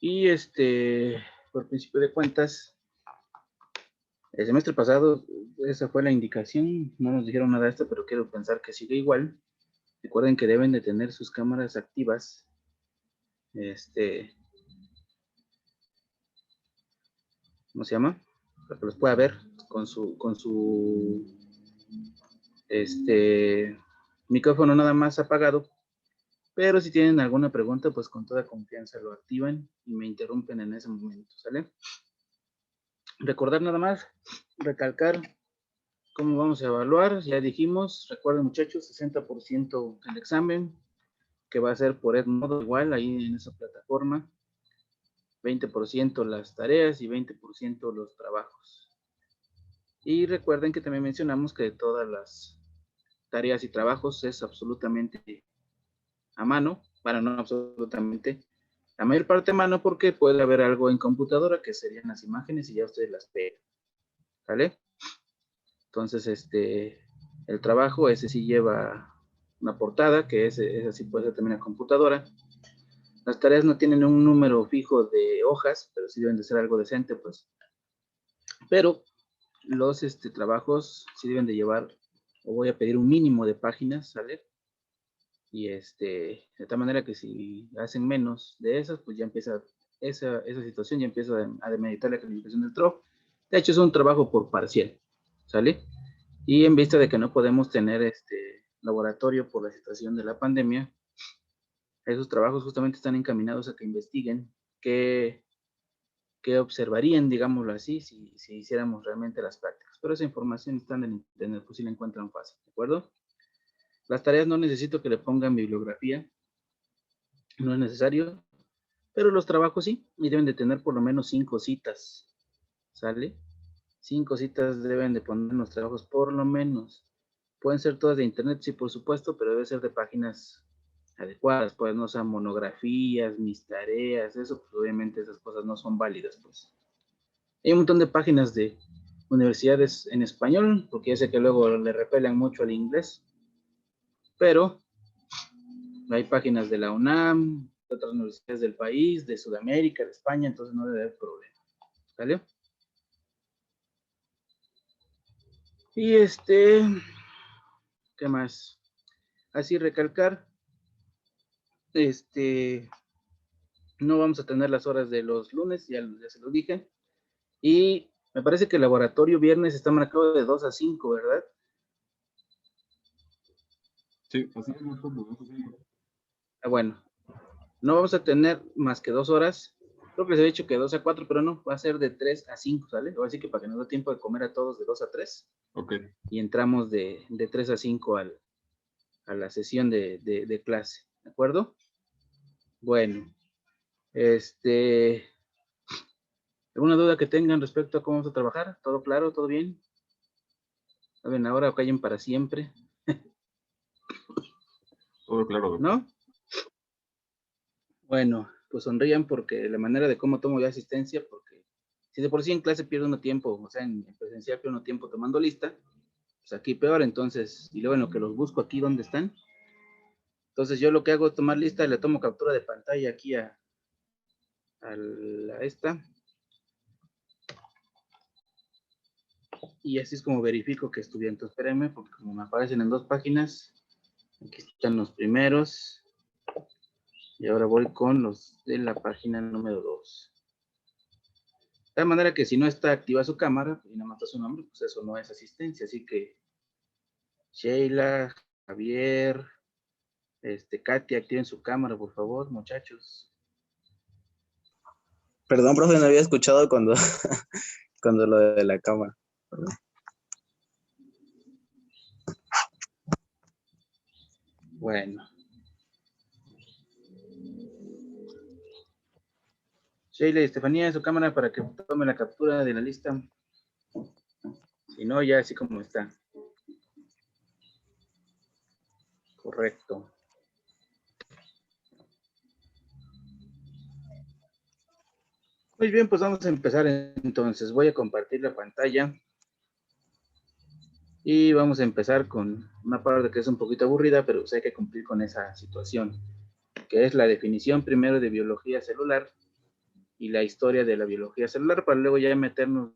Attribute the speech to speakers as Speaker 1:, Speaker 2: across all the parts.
Speaker 1: Y por principio de cuentas, el semestre pasado, esa fue la indicación, no nos dijeron nada de esto, pero quiero pensar que sigue igual. Recuerden que deben de tener sus cámaras activas, ¿cómo se llama? Para que los pueda ver con su micrófono nada más apagado. Pero si tienen alguna pregunta, pues con toda confianza lo activan y me interrumpen en ese momento, ¿sale? Recordar nada más, recalcar cómo vamos a evaluar. Ya dijimos, recuerden muchachos, 60% el examen, que va a ser por Edmodo igual, ahí en esa plataforma. 20% las tareas y 20% los trabajos. Y recuerden que también mencionamos que todas las tareas y trabajos es absolutamente a mano, para no absolutamente, la mayor parte a mano porque puede haber algo en computadora que serían las imágenes y ya ustedes las pegan, ¿vale? Entonces, el trabajo, ese sí lleva una portada, que esa sí puede ser también a computadora. Las tareas no tienen un número fijo de hojas, pero sí deben de ser algo decente, pues. Pero los trabajos sí deben de llevar, o voy a pedir un mínimo de páginas, ¿sale? Y de tal manera que si hacen menos de esas, pues ya empieza esa situación, ya empieza a demeritar la calificación del TROF. De hecho, es un trabajo por parcial, ¿sale? Y en vista de que no podemos tener laboratorio por la situación de la pandemia, esos trabajos justamente están encaminados a que investiguen qué observarían, digámoslo así, si hiciéramos realmente las prácticas. Pero esa información está en el internet, pues si la encuentran fácil, ¿de acuerdo? Las tareas no necesito que le pongan bibliografía, no es necesario, pero los trabajos sí, y deben de tener por lo menos 5 citas, ¿sale? 5 citas deben de poner en los trabajos por lo menos. Pueden ser todas de internet, sí, por supuesto, pero debe ser de páginas adecuadas, pues no sean monografías, mis tareas, eso, pues obviamente esas cosas no son válidas, pues. Hay un montón de páginas de universidades en español, porque ya sé que luego le repelan mucho al inglés, pero hay páginas de la UNAM, de otras universidades del país, de Sudamérica, de España, entonces no debe haber problema, ¿vale? Y ¿qué más? Así recalcar, no vamos a tener las horas de los lunes, ya se lo dije, y me parece que el laboratorio viernes está marcado de 2 a 5, ¿verdad?
Speaker 2: Sí, así es, doctor, de 2 a 5.
Speaker 1: Ah, bueno, no vamos a tener más que 2 horas. Creo que les he dicho que 2 a 4, pero no, va a ser de 3 a 5, ¿sale? Así que para que nos dé tiempo de comer a todos de 2 a 3.
Speaker 2: Ok.
Speaker 1: Y entramos de 3 a 5 a la sesión de clase, ¿de acuerdo? Bueno, ¿alguna duda que tengan respecto a cómo vamos a trabajar? ¿Todo claro? ¿Todo bien? ¿Saben ahora o callen para siempre?
Speaker 2: Todo claro, doctor.
Speaker 1: ¿No? Bueno, pues sonrían porque la manera de cómo tomo yo asistencia, porque si de por sí en clase pierdo uno tiempo, o sea, en presencial pierdo uno tiempo tomando lista, pues aquí peor, entonces, y luego en lo que los busco aquí, ¿dónde están? Entonces yo lo que hago es tomar lista y le tomo captura de pantalla aquí a esta, y así es como verifico que estudié. Entonces, espérenme, porque como me aparecen en 2 páginas, aquí están los primeros, y ahora voy con los de la página número 2. De tal manera que si no está activa su cámara y no mata su nombre, pues eso no es asistencia. Así que Sheila, Javier, Katia, activen su cámara, por favor, muchachos.
Speaker 3: Perdón, profe, no había escuchado cuando, cuando lo de la cámara. Perdón.
Speaker 1: Bueno. Sheila y Estefanía, su cámara para que tome la captura de la lista. Si no, ya así como está. Correcto. Muy bien, pues vamos a empezar entonces. Voy a compartir la pantalla. Y vamos a empezar con una parte que es un poquito aburrida, pero pues hay que cumplir con esa situación, que es la definición primero de biología celular. y la historia de la biología celular, para luego ya meternos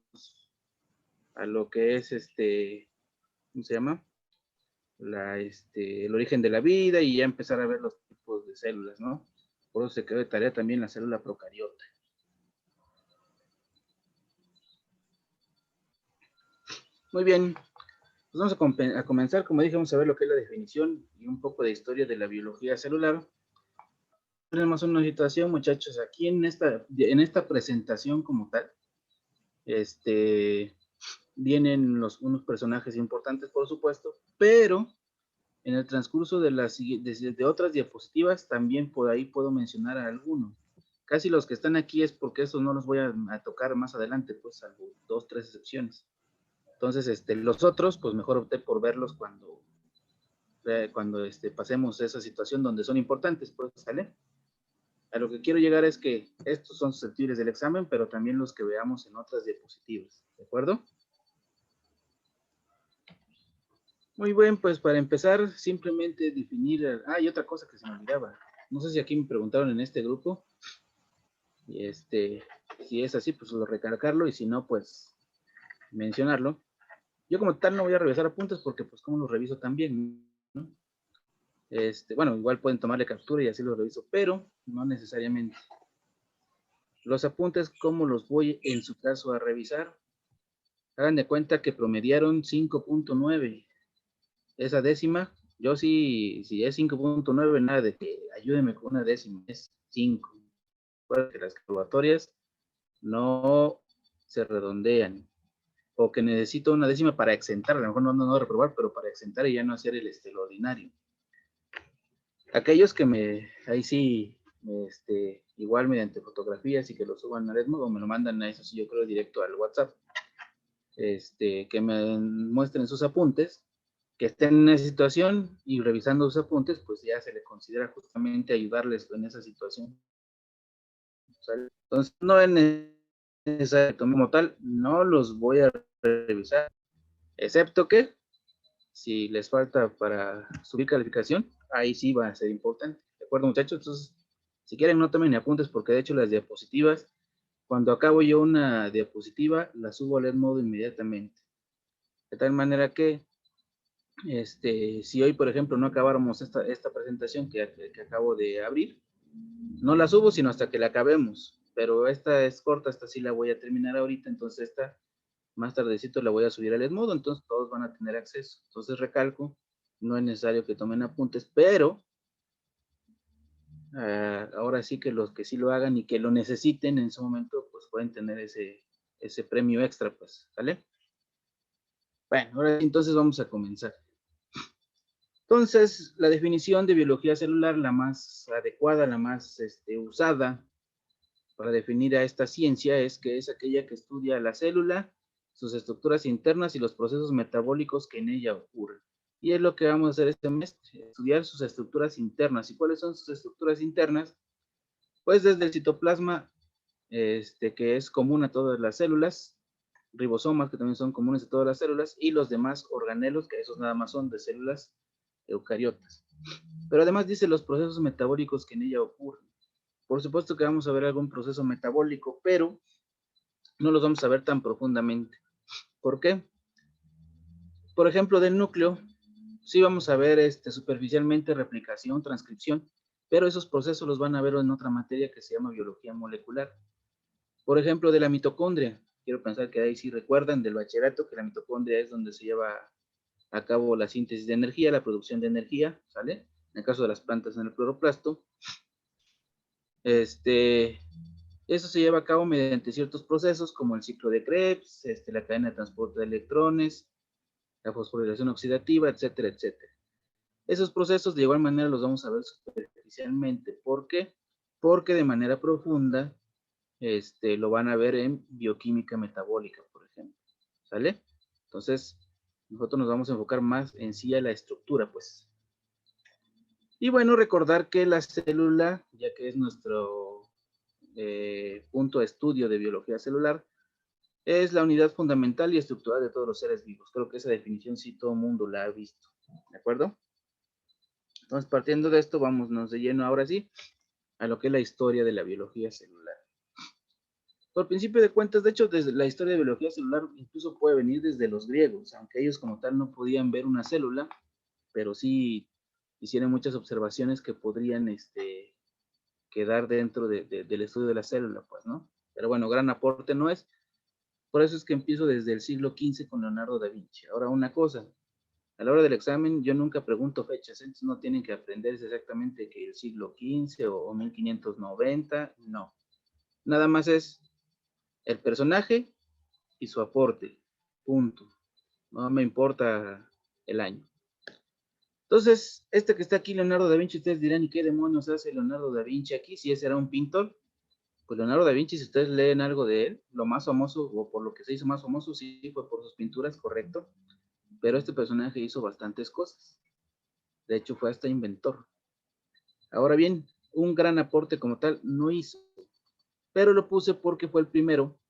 Speaker 1: a lo que es ¿cómo se llama? El origen de la vida y ya empezar a ver los tipos de células, ¿no? Por eso se quedó de tarea también la célula procariota. Muy bien, pues vamos a comenzar, como dije, vamos a ver lo que es la definición y un poco de historia de la biología celular. Tenemos una situación, muchachos, aquí en esta presentación como tal, vienen unos personajes importantes, por supuesto, pero en el transcurso de otras diapositivas también por ahí puedo mencionar a algunos. Casi los que están aquí es porque estos no los voy a tocar más adelante, pues salvo 2, 3 excepciones. Entonces, los otros, pues mejor opté por verlos cuando pasemos esa situación donde son importantes, pues, ¿sale? A lo que quiero llegar es que estos son susceptibles del examen, pero también los que veamos en otras diapositivas, ¿de acuerdo? Muy bien, pues para empezar, simplemente definir... y otra cosa que se me olvidaba. No sé si aquí me preguntaron en este grupo. Y si es así, pues recalcarlo, y si no, pues mencionarlo. Yo como tal no voy a revisar apuntes porque pues como los reviso también, ¿no? Bueno, igual pueden tomarle captura y así los reviso, pero no necesariamente. Los apuntes, ¿cómo los voy en su caso a revisar? Hagan de cuenta que promediaron 5.9. Esa décima, yo sí, si es 5.9, nada de que ayúdeme con una décima, es 5. Porque las calculatorias no se redondean. O que necesito una décima para exentar, a lo mejor no reprobar, pero para exentar y ya no hacer el ordinario. Aquellos que ahí sí, igual mediante fotografías y que lo suban a Edmodo o me lo mandan a eso sí yo creo directo al WhatsApp, que me muestren sus apuntes, que estén en esa situación y revisando sus apuntes, pues ya se le considera justamente ayudarles en esa situación. ¿Sale? Entonces, no es necesario como tal, no los voy a revisar, excepto que si les falta para subir calificación, ahí sí va a ser importante. ¿De acuerdo, muchachos? Entonces, si quieren, no tomen ni apuntes, porque de hecho las diapositivas, cuando acabo yo una diapositiva, la subo al Edmodo inmediatamente. De tal manera que, si hoy, por ejemplo, no acabáramos esta presentación que acabo de abrir, no la subo, sino hasta que la acabemos. Pero esta es corta, esta sí la voy a terminar ahorita, entonces esta más tardecito la voy a subir al Edmodo, entonces todos van a tener acceso. Entonces recalco, no es necesario que tomen apuntes, pero ahora sí que los que sí lo hagan y que lo necesiten en su momento, pues pueden tener ese premio extra, pues, ¿vale? Bueno, ahora entonces vamos a comenzar. Entonces, la definición de biología celular, la más adecuada, la más usada para definir a esta ciencia es que es aquella que estudia la célula, sus estructuras internas y los procesos metabólicos que en ella ocurren. Y es lo que vamos a hacer este mes, estudiar sus estructuras internas. ¿Y cuáles son sus estructuras internas? Pues desde el citoplasma, que es común a todas las células, ribosomas, que también son comunes a todas las células, y los demás organelos, que esos nada más son de células eucariotas. Pero además dice los procesos metabólicos que en ella ocurren. Por supuesto que vamos a ver algún proceso metabólico, pero no los vamos a ver tan profundamente. ¿Por qué? Por ejemplo, del núcleo, sí vamos a ver superficialmente replicación, transcripción, pero esos procesos los van a ver en otra materia que se llama biología molecular. Por ejemplo, de la mitocondria, quiero pensar que ahí sí recuerdan del bachillerato que la mitocondria es donde se lleva a cabo la síntesis de energía, la producción de energía, ¿sale? En el caso de las plantas en el cloroplasto. Eso se lleva a cabo mediante ciertos procesos como el ciclo de Krebs, la cadena de transporte de electrones, la fosforilación oxidativa, etcétera, etcétera. Esos procesos de igual manera los vamos a ver superficialmente. ¿Por qué? Porque de manera profunda lo van a ver en bioquímica metabólica, por ejemplo. ¿Sale? Entonces, nosotros nos vamos a enfocar más en sí a la estructura, pues. Y bueno, recordar que la célula, ya que es nuestro punto de estudio de biología celular, es la unidad fundamental y estructural de todos los seres vivos. Creo que esa definición sí todo el mundo la ha visto. ¿De acuerdo? Entonces, partiendo de esto, vámonos de lleno ahora sí a lo que es la historia de la biología celular. Por principio de cuentas, de hecho, desde la historia de biología celular incluso puede venir desde los griegos, aunque ellos como tal no podían ver una célula, pero sí hicieron muchas observaciones que podrían quedar dentro del estudio de la célula, pues, ¿no? Pero bueno, gran aporte no es. Por eso es que empiezo desde el siglo XV con Leonardo da Vinci. Ahora, una cosa, a la hora del examen yo nunca pregunto fechas, entonces no tienen que aprenderse exactamente que el siglo XV o 1590, no. Nada más es el personaje y su aporte, punto. No me importa el año. Entonces, que está aquí, Leonardo da Vinci, ustedes dirán, ¿y qué demonios hace Leonardo da Vinci aquí? Si ese era un pintor. Pues Leonardo da Vinci, si ustedes leen algo de él, lo más famoso, o por lo que se hizo más famoso, sí fue por sus pinturas, correcto. Pero este personaje hizo bastantes cosas. De hecho, fue hasta inventor. Ahora bien, un gran aporte como tal no hizo. Pero lo puse porque fue el primero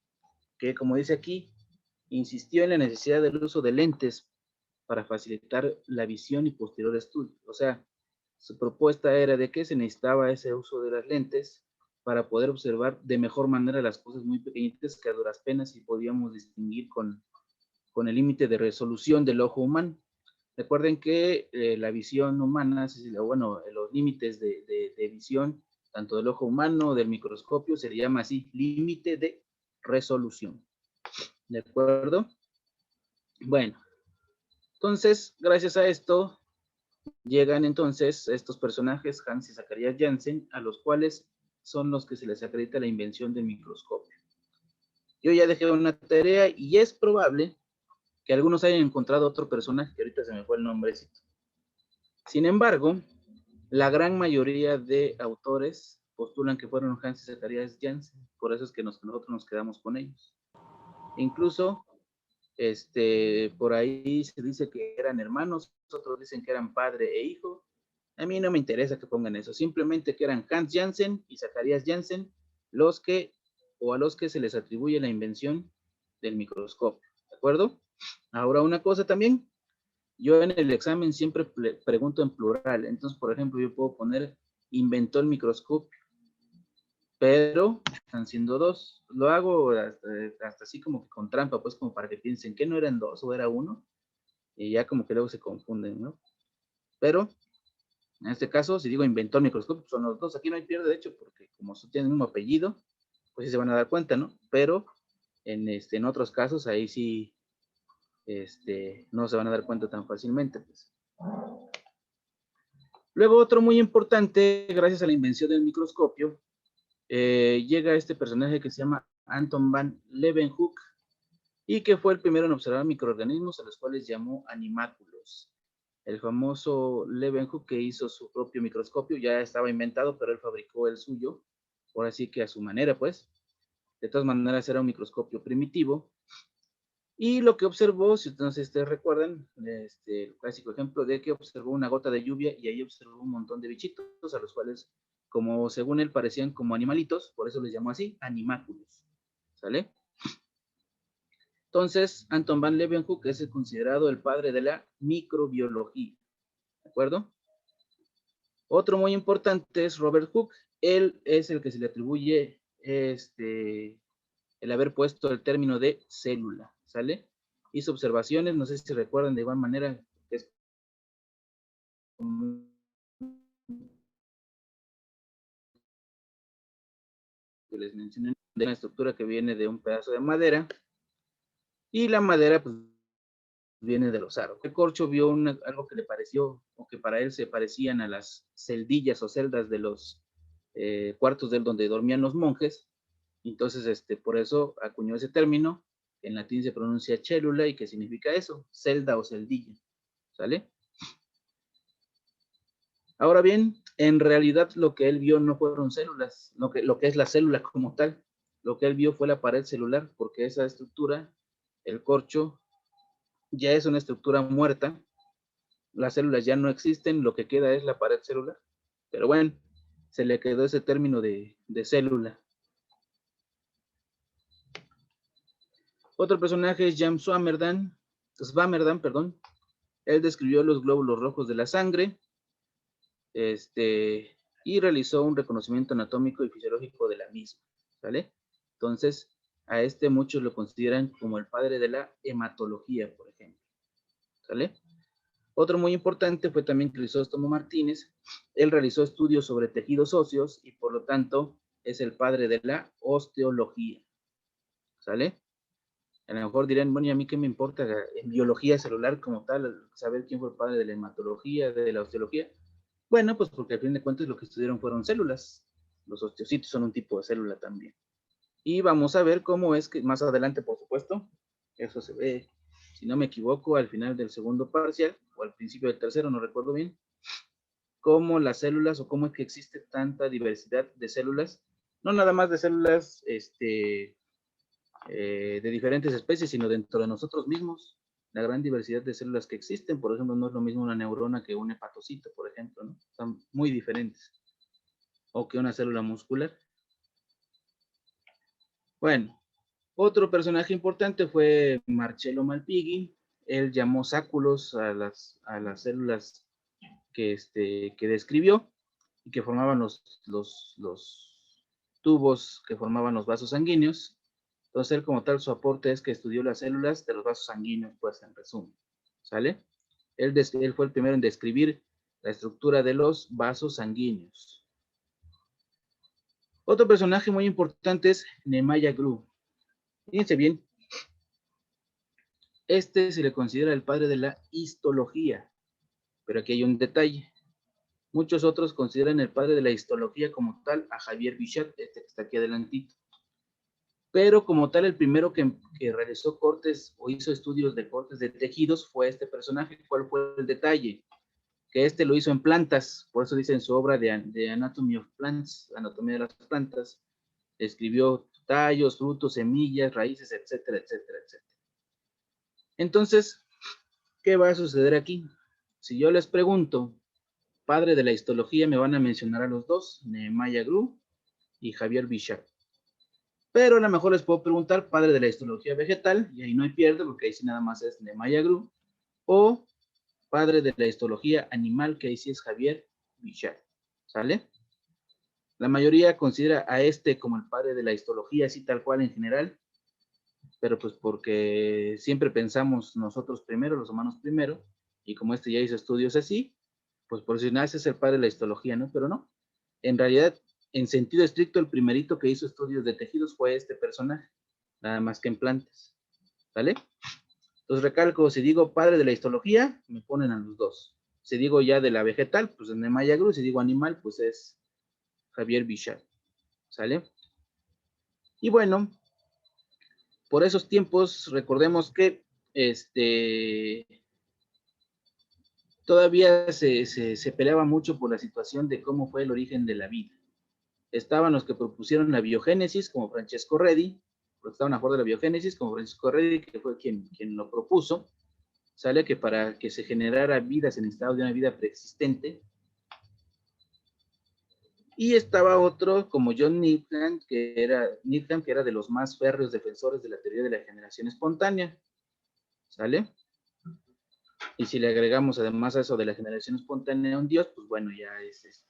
Speaker 1: que, como dice aquí, insistió en la necesidad del uso de lentes para facilitar la visión y posterior estudio. O sea, su propuesta era de que se necesitaba ese uso de las lentes para poder observar de mejor manera las cosas muy pequeñitas que a duras penas sí podíamos distinguir con el límite de resolución del ojo humano. Recuerden que la visión humana, bueno, los límites de visión, tanto del ojo humano, del microscopio, se le llama así, límite de resolución. ¿De acuerdo? Bueno, entonces, gracias a esto, llegan entonces estos personajes, Hans y Zacharias Janssen, a los cuales son los que se les acredita la invención del microscopio. Yo ya dejé una tarea y es probable que algunos hayan encontrado otro personaje, que ahorita se me fue el nombrecito. Sin embargo, la gran mayoría de autores postulan que fueron Hans y Zacharias Janssen, por eso es que nosotros nos quedamos con ellos. Incluso, por ahí se dice que eran hermanos, otros dicen que eran padre e hijo. A mí no me interesa que pongan eso, simplemente que eran Hans Janssen y Zacharias Janssen a los que se les atribuye la invención del microscopio, ¿de acuerdo? Ahora una cosa también, yo en el examen siempre pregunto en plural, entonces por ejemplo yo puedo poner inventó el microscopio, pero están siendo dos. Lo hago hasta así como que con trampa, pues como para que piensen que no eran dos o era uno, y ya como que luego se confunden, ¿no? Pero en este caso, si digo inventó el microscopio, son los dos. Aquí no hay pierde, de hecho, porque como tienen el mismo apellido, pues sí se van a dar cuenta, ¿no? Pero en otros casos, ahí sí no se van a dar cuenta tan fácilmente, pues. Luego, otro muy importante, gracias a la invención del microscopio, llega este personaje que se llama Anton van Leeuwenhoek, y que fue el primero en observar microorganismos a los cuales llamó animáculos. El famoso Leeuwenhoek, que hizo su propio microscopio, ya estaba inventado, pero él fabricó el suyo, por así que a su manera, pues. De todas maneras, era un microscopio primitivo. Y lo que observó, si ustedes recuerdan, el clásico ejemplo de que observó una gota de lluvia y ahí observó un montón de bichitos, a los cuales, como según él, parecían como animalitos, por eso les llamó así, animáculos. ¿Sale? Entonces, Anton van Leeuwenhoek es considerado el padre de la microbiología. ¿De acuerdo? Otro muy importante es Robert Hooke. Él es el que se le atribuye el haber puesto el término de célula. ¿Sale? Hizo observaciones, no sé si recuerdan de igual manera, que es como que les mencioné, de una estructura que viene de un pedazo de madera, y la madera, pues, viene de los aros. El corcho vio algo que le pareció, o que para él se parecían a las celdillas o celdas de los cuartos donde dormían los monjes. Entonces, por eso acuñó ese término, que en latín se pronuncia célula, y que significa eso, celda o celdilla. ¿Sale? Ahora bien, en realidad lo que él vio no fueron células, lo que es la célula como tal. Lo que él vio fue la pared celular, porque esa estructura, el corcho, ya es una estructura muerta. Las células ya no existen, lo que queda es la pared celular. Pero bueno, se le quedó ese término de célula. Otro personaje es James Swammerdam, perdón. Él describió los glóbulos rojos de la sangre, y realizó un reconocimiento anatómico y fisiológico de la misma, ¿vale? Entonces, A este muchos lo consideran como el padre de la hematología, por ejemplo. ¿Sale? Otro muy importante fue también Crisóstomo Martínez. Él realizó estudios sobre tejidos óseos y por lo tanto es el padre de la osteología. ¿Sale? A lo mejor dirán, bueno, ¿y a mí qué me importa en biología celular como tal, saber quién fue el padre de la hematología, de la osteología? Bueno, pues porque al fin de cuentas lo que estudiaron fueron células. Los osteocitos son un tipo de célula también. Y vamos a ver cómo es que más adelante, por supuesto, eso se ve, si no me equivoco, al final del segundo parcial, o al principio del tercero, no recuerdo bien, cómo las células o cómo es que existe tanta diversidad de células, no nada más de células de diferentes especies, sino dentro de nosotros mismos, la gran diversidad de células que existen. Por ejemplo, no es lo mismo una neurona que un hepatocito, por ejemplo, ¿no? Son muy diferentes. O que una célula muscular. Bueno, otro personaje importante fue Marcello Malpighi. Él llamó sáculos a las células que describió y que formaban los tubos que formaban los vasos sanguíneos. Entonces, él como tal, su aporte es que estudió las células de los vasos sanguíneos, pues en resumen. ¿Sale? Él fue el primero en describir la estructura de los vasos sanguíneos. Otro personaje muy importante es Nemanja Grue. Fíjense bien, este se le considera el padre de la histología, pero aquí hay un detalle. Muchos otros consideran el padre de la histología como tal a Javier Bichat, este que está aquí adelantito. Pero como tal, el primero que realizó cortes o hizo estudios de cortes de tejidos fue este personaje. ¿Cuál fue el detalle? Que este lo hizo en plantas, por eso dice en su obra de Anatomy of Plants, Anatomía de las Plantas, escribió tallos, frutos, semillas, raíces, etcétera, etcétera, etcétera. Entonces, ¿qué va a suceder aquí? Si yo les pregunto, padre de la histología, me van a mencionar a los dos, Nemanja Grue y Javier Bichat. Pero a lo mejor les puedo preguntar, padre de la histología vegetal, y ahí no hay pierde, porque ahí sí nada más es Nemanja Grue, o padre de la histología animal, que ahí sí es Javier Bichat. ¿Sale? La mayoría considera a este como el padre de la histología, así tal cual en general, pero pues porque siempre pensamos nosotros primero, los humanos primero, y como este ya hizo estudios así, pues por si nace es el padre de la histología, ¿no? Pero no, en realidad, en sentido estricto, el primerito que hizo estudios de tejidos fue este personaje, nada más que en plantas, ¿vale? Entonces recalco, si digo padre de la histología, me ponen a los dos. Si digo ya de la vegetal, pues es Nemanja Grue, si digo animal, pues es Javier Bichat, ¿sale? Y bueno, por esos tiempos, recordemos que todavía se peleaba mucho por la situación de cómo fue el origen de la vida. Estaban los que propusieron la biogénesis, como Francesco Redi, los que estaban a favor de la biogénesis, como Francesco Redi, que fue quien lo propuso. Sale que para que se generara vida se necesitaba de una vida preexistente. Y estaba otro como John Needham, que era de los más férreos defensores de la teoría de la generación espontánea. ¿Sale? Y si le agregamos además a eso de la generación espontánea a un Dios, pues bueno, ya es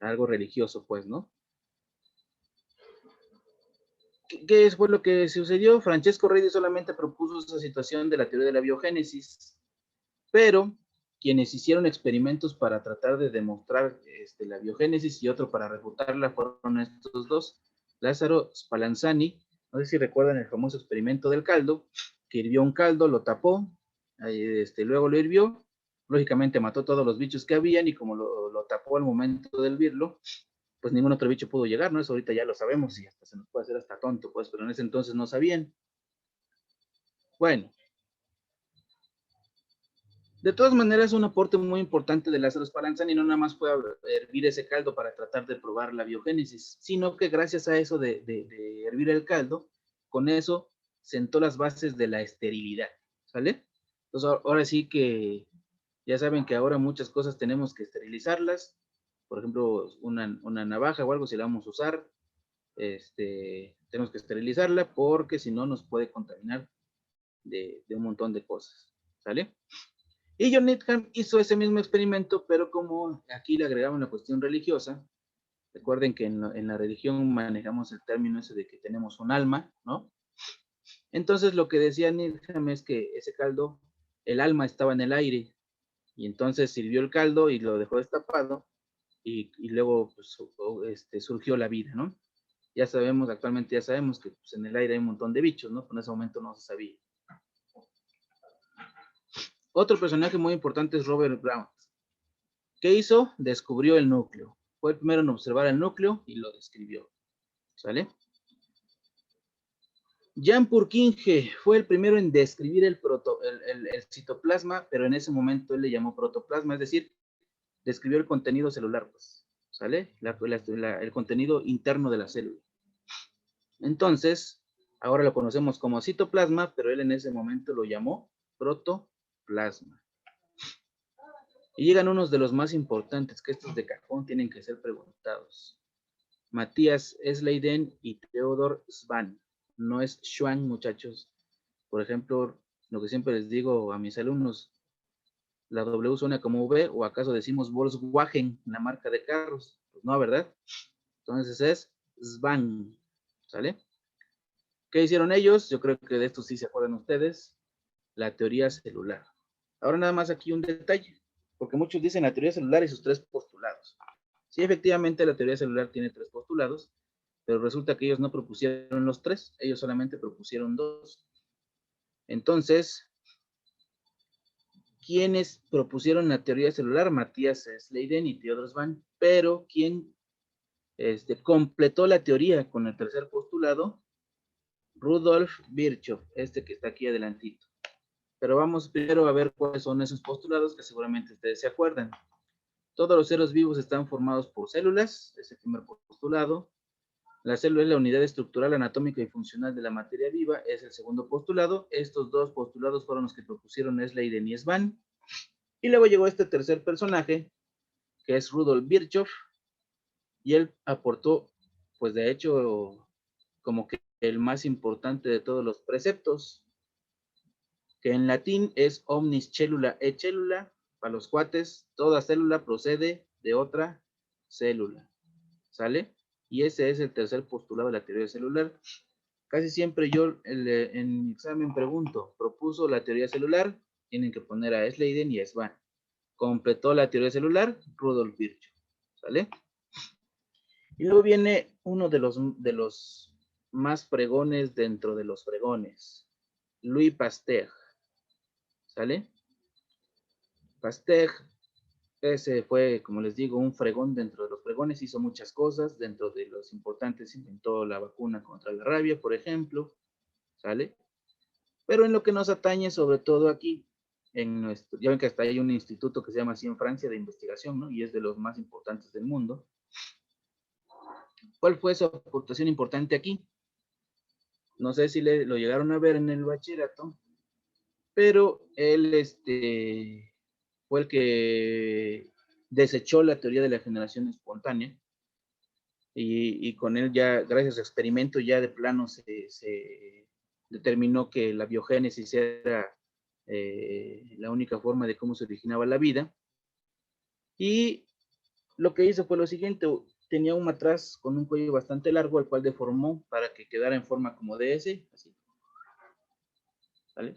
Speaker 1: algo religioso, pues, ¿no? ¿Qué fue lo que sucedió? Francesco Redi solamente propuso esa situación de la teoría de la biogénesis, pero quienes hicieron experimentos para tratar de demostrar la biogénesis y otro para refutarla fueron estos dos, Lázaro Spallanzani. No sé si recuerdan el famoso experimento del caldo, que hirvió un caldo, lo tapó, luego lo hirvió, lógicamente mató todos los bichos que habían y como lo tapó al momento de hervirlo, pues ningún otro bicho pudo llegar, ¿no? Eso ahorita ya lo sabemos y hasta se nos puede hacer hasta tonto, pues, pero en ese entonces no sabían. Bueno, de todas maneras, un aporte muy importante de Lázaro Spallanzani no nada más fue hervir ese caldo para tratar de probar la biogénesis, sino que gracias a eso de hervir el caldo, con eso sentó las bases de la esterilidad, ¿sale? Entonces, ahora sí que ya saben que ahora muchas cosas tenemos que esterilizarlas. Por ejemplo, una navaja o algo, si la vamos a usar, tenemos que esterilizarla porque si no nos puede contaminar de un montón de cosas, ¿sale? Y John Needham hizo ese mismo experimento, pero como aquí le agregaba una cuestión religiosa, Recuerden que en la religión manejamos el término ese de que tenemos un alma, ¿no? Entonces lo que decía Needham es que ese caldo, el alma estaba en el aire, y entonces sirvió el caldo y lo dejó destapado, y luego pues, surgió la vida, ¿no? Ya sabemos, actualmente ya sabemos que pues, en el aire hay un montón de bichos, ¿no? Pero en ese momento no se sabía. Otro personaje muy importante es Robert Brown. ¿Qué hizo? Descubrió el núcleo. Fue el primero en observar el núcleo y lo describió. ¿Sale? Jan Purkinje fue el primero en describir el citoplasma, pero en ese momento él le llamó protoplasma, es decir, describió el contenido celular, pues, ¿sale? El contenido interno de la célula. Entonces, ahora lo conocemos como citoplasma, pero él en ese momento lo llamó protoplasma. Y llegan unos de los más importantes, que estos de cajón tienen que ser preguntados. Matías Sleiden y Theodor Svan. No es Schwann, muchachos. Por ejemplo, lo que siempre les digo a mis alumnos, la W suena como V, o acaso decimos Volkswagen, la marca de carros. Pues no, ¿verdad? Entonces es Svan, ¿sale? ¿Qué hicieron ellos? Yo creo que de esto sí se acuerdan ustedes. La teoría celular. Ahora nada más aquí un detalle, porque muchos dicen la teoría celular y sus tres postulados. Sí, efectivamente la teoría celular tiene tres postulados, pero resulta que ellos no propusieron los tres, ellos solamente propusieron dos. Entonces, ¿quiénes propusieron la teoría celular? Matías Sleiden y Theodor Svan, pero ¿quién completó la teoría con el tercer postulado? Rudolf Virchow, que está aquí adelantito. Pero vamos primero a ver cuáles son esos postulados que seguramente ustedes se acuerdan. Todos los seres vivos están formados por células, es el primer postulado. La célula es la unidad estructural, anatómica y funcional de la materia viva, es el segundo postulado. Estos dos postulados fueron los que propusieron Sleiden y Svan. Y luego llegó este tercer personaje, que es Rudolf Virchow, y él aportó, pues de hecho, como que el más importante de todos los preceptos, que en latín es omnis cellula et cellula, para los cuates, toda célula procede de otra célula, ¿sale? Y ese es el tercer postulado de la teoría celular. Casi siempre yo en mi examen pregunto, ¿propuso la teoría celular? Tienen que poner a Sleiden y a Svan. ¿Completó la teoría celular? Rudolf Virchow, ¿sale? Y luego viene uno de los más fregones dentro de los fregones, Louis Pasteur, ¿sale? Pasteur, ese fue, como les digo, un fregón dentro de los fregones, hizo muchas cosas, dentro de los importantes inventó la vacuna contra la rabia, por ejemplo, ¿sale? Pero en lo que nos atañe, sobre todo aquí, ya ven que hasta hay un instituto que se llama así en Francia de investigación, ¿no? Y es de los más importantes del mundo. ¿Cuál fue su aportación importante aquí? No sé si lo llegaron a ver en el bachillerato, pero él fue el que desechó la teoría de la generación espontánea, y con él ya, gracias a experimento, ya de plano se determinó que la biogénesis era la única forma de cómo se originaba la vida. Y lo que hizo fue lo siguiente: tenía un matraz con un cuello bastante largo, al cual deformó para que quedara en forma como de S, así. ¿Vale?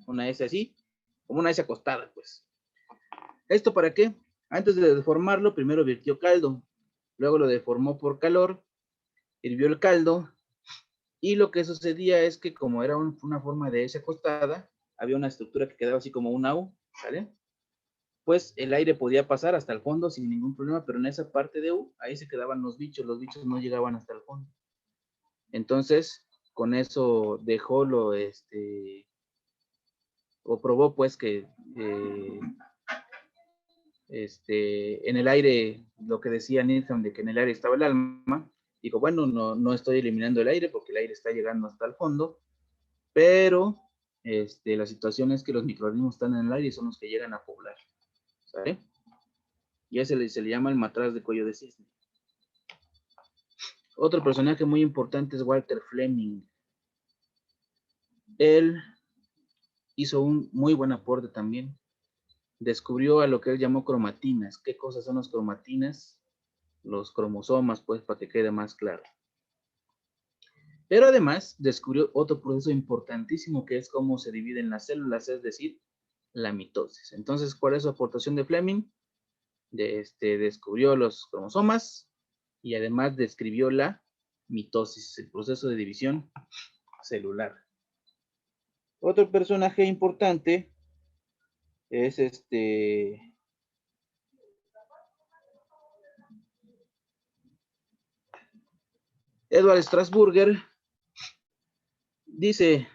Speaker 1: Una S así, como una S acostada, pues. ¿Esto para qué? Antes de deformarlo, primero virtió caldo, luego lo deformó por calor, hirvió el caldo, y lo que sucedía es que como era una forma de S acostada, había una estructura que quedaba así como una U, ¿sale? Pues el aire podía pasar hasta el fondo sin ningún problema, pero en esa parte de U, ahí se quedaban los bichos no llegaban hasta el fondo. Entonces, con eso dejó o probó pues que en el aire, lo que decía Needham de que en el aire estaba el alma, dijo, bueno, no estoy eliminando el aire porque el aire está llegando hasta el fondo, pero la situación es que los microorganismos están en el aire y son los que llegan a poblar, ¿sabe? Y ese se le llama el matraz de cuello de cisne. Otro personaje muy importante es Walter Fleming. Él hizo un muy buen aporte también. Descubrió a lo que él llamó cromatinas. ¿Qué cosas son las cromatinas? los cromosomas, pues, para que quede más claro. Pero además descubrió otro proceso importantísimo que es cómo se dividen las células, es decir, la mitosis. Entonces, ¿cuál es su aportación de Fleming? Descubrió los cromosomas y además describió la mitosis, el proceso de división celular. Otro personaje importante es Edward Strasburger. Dice,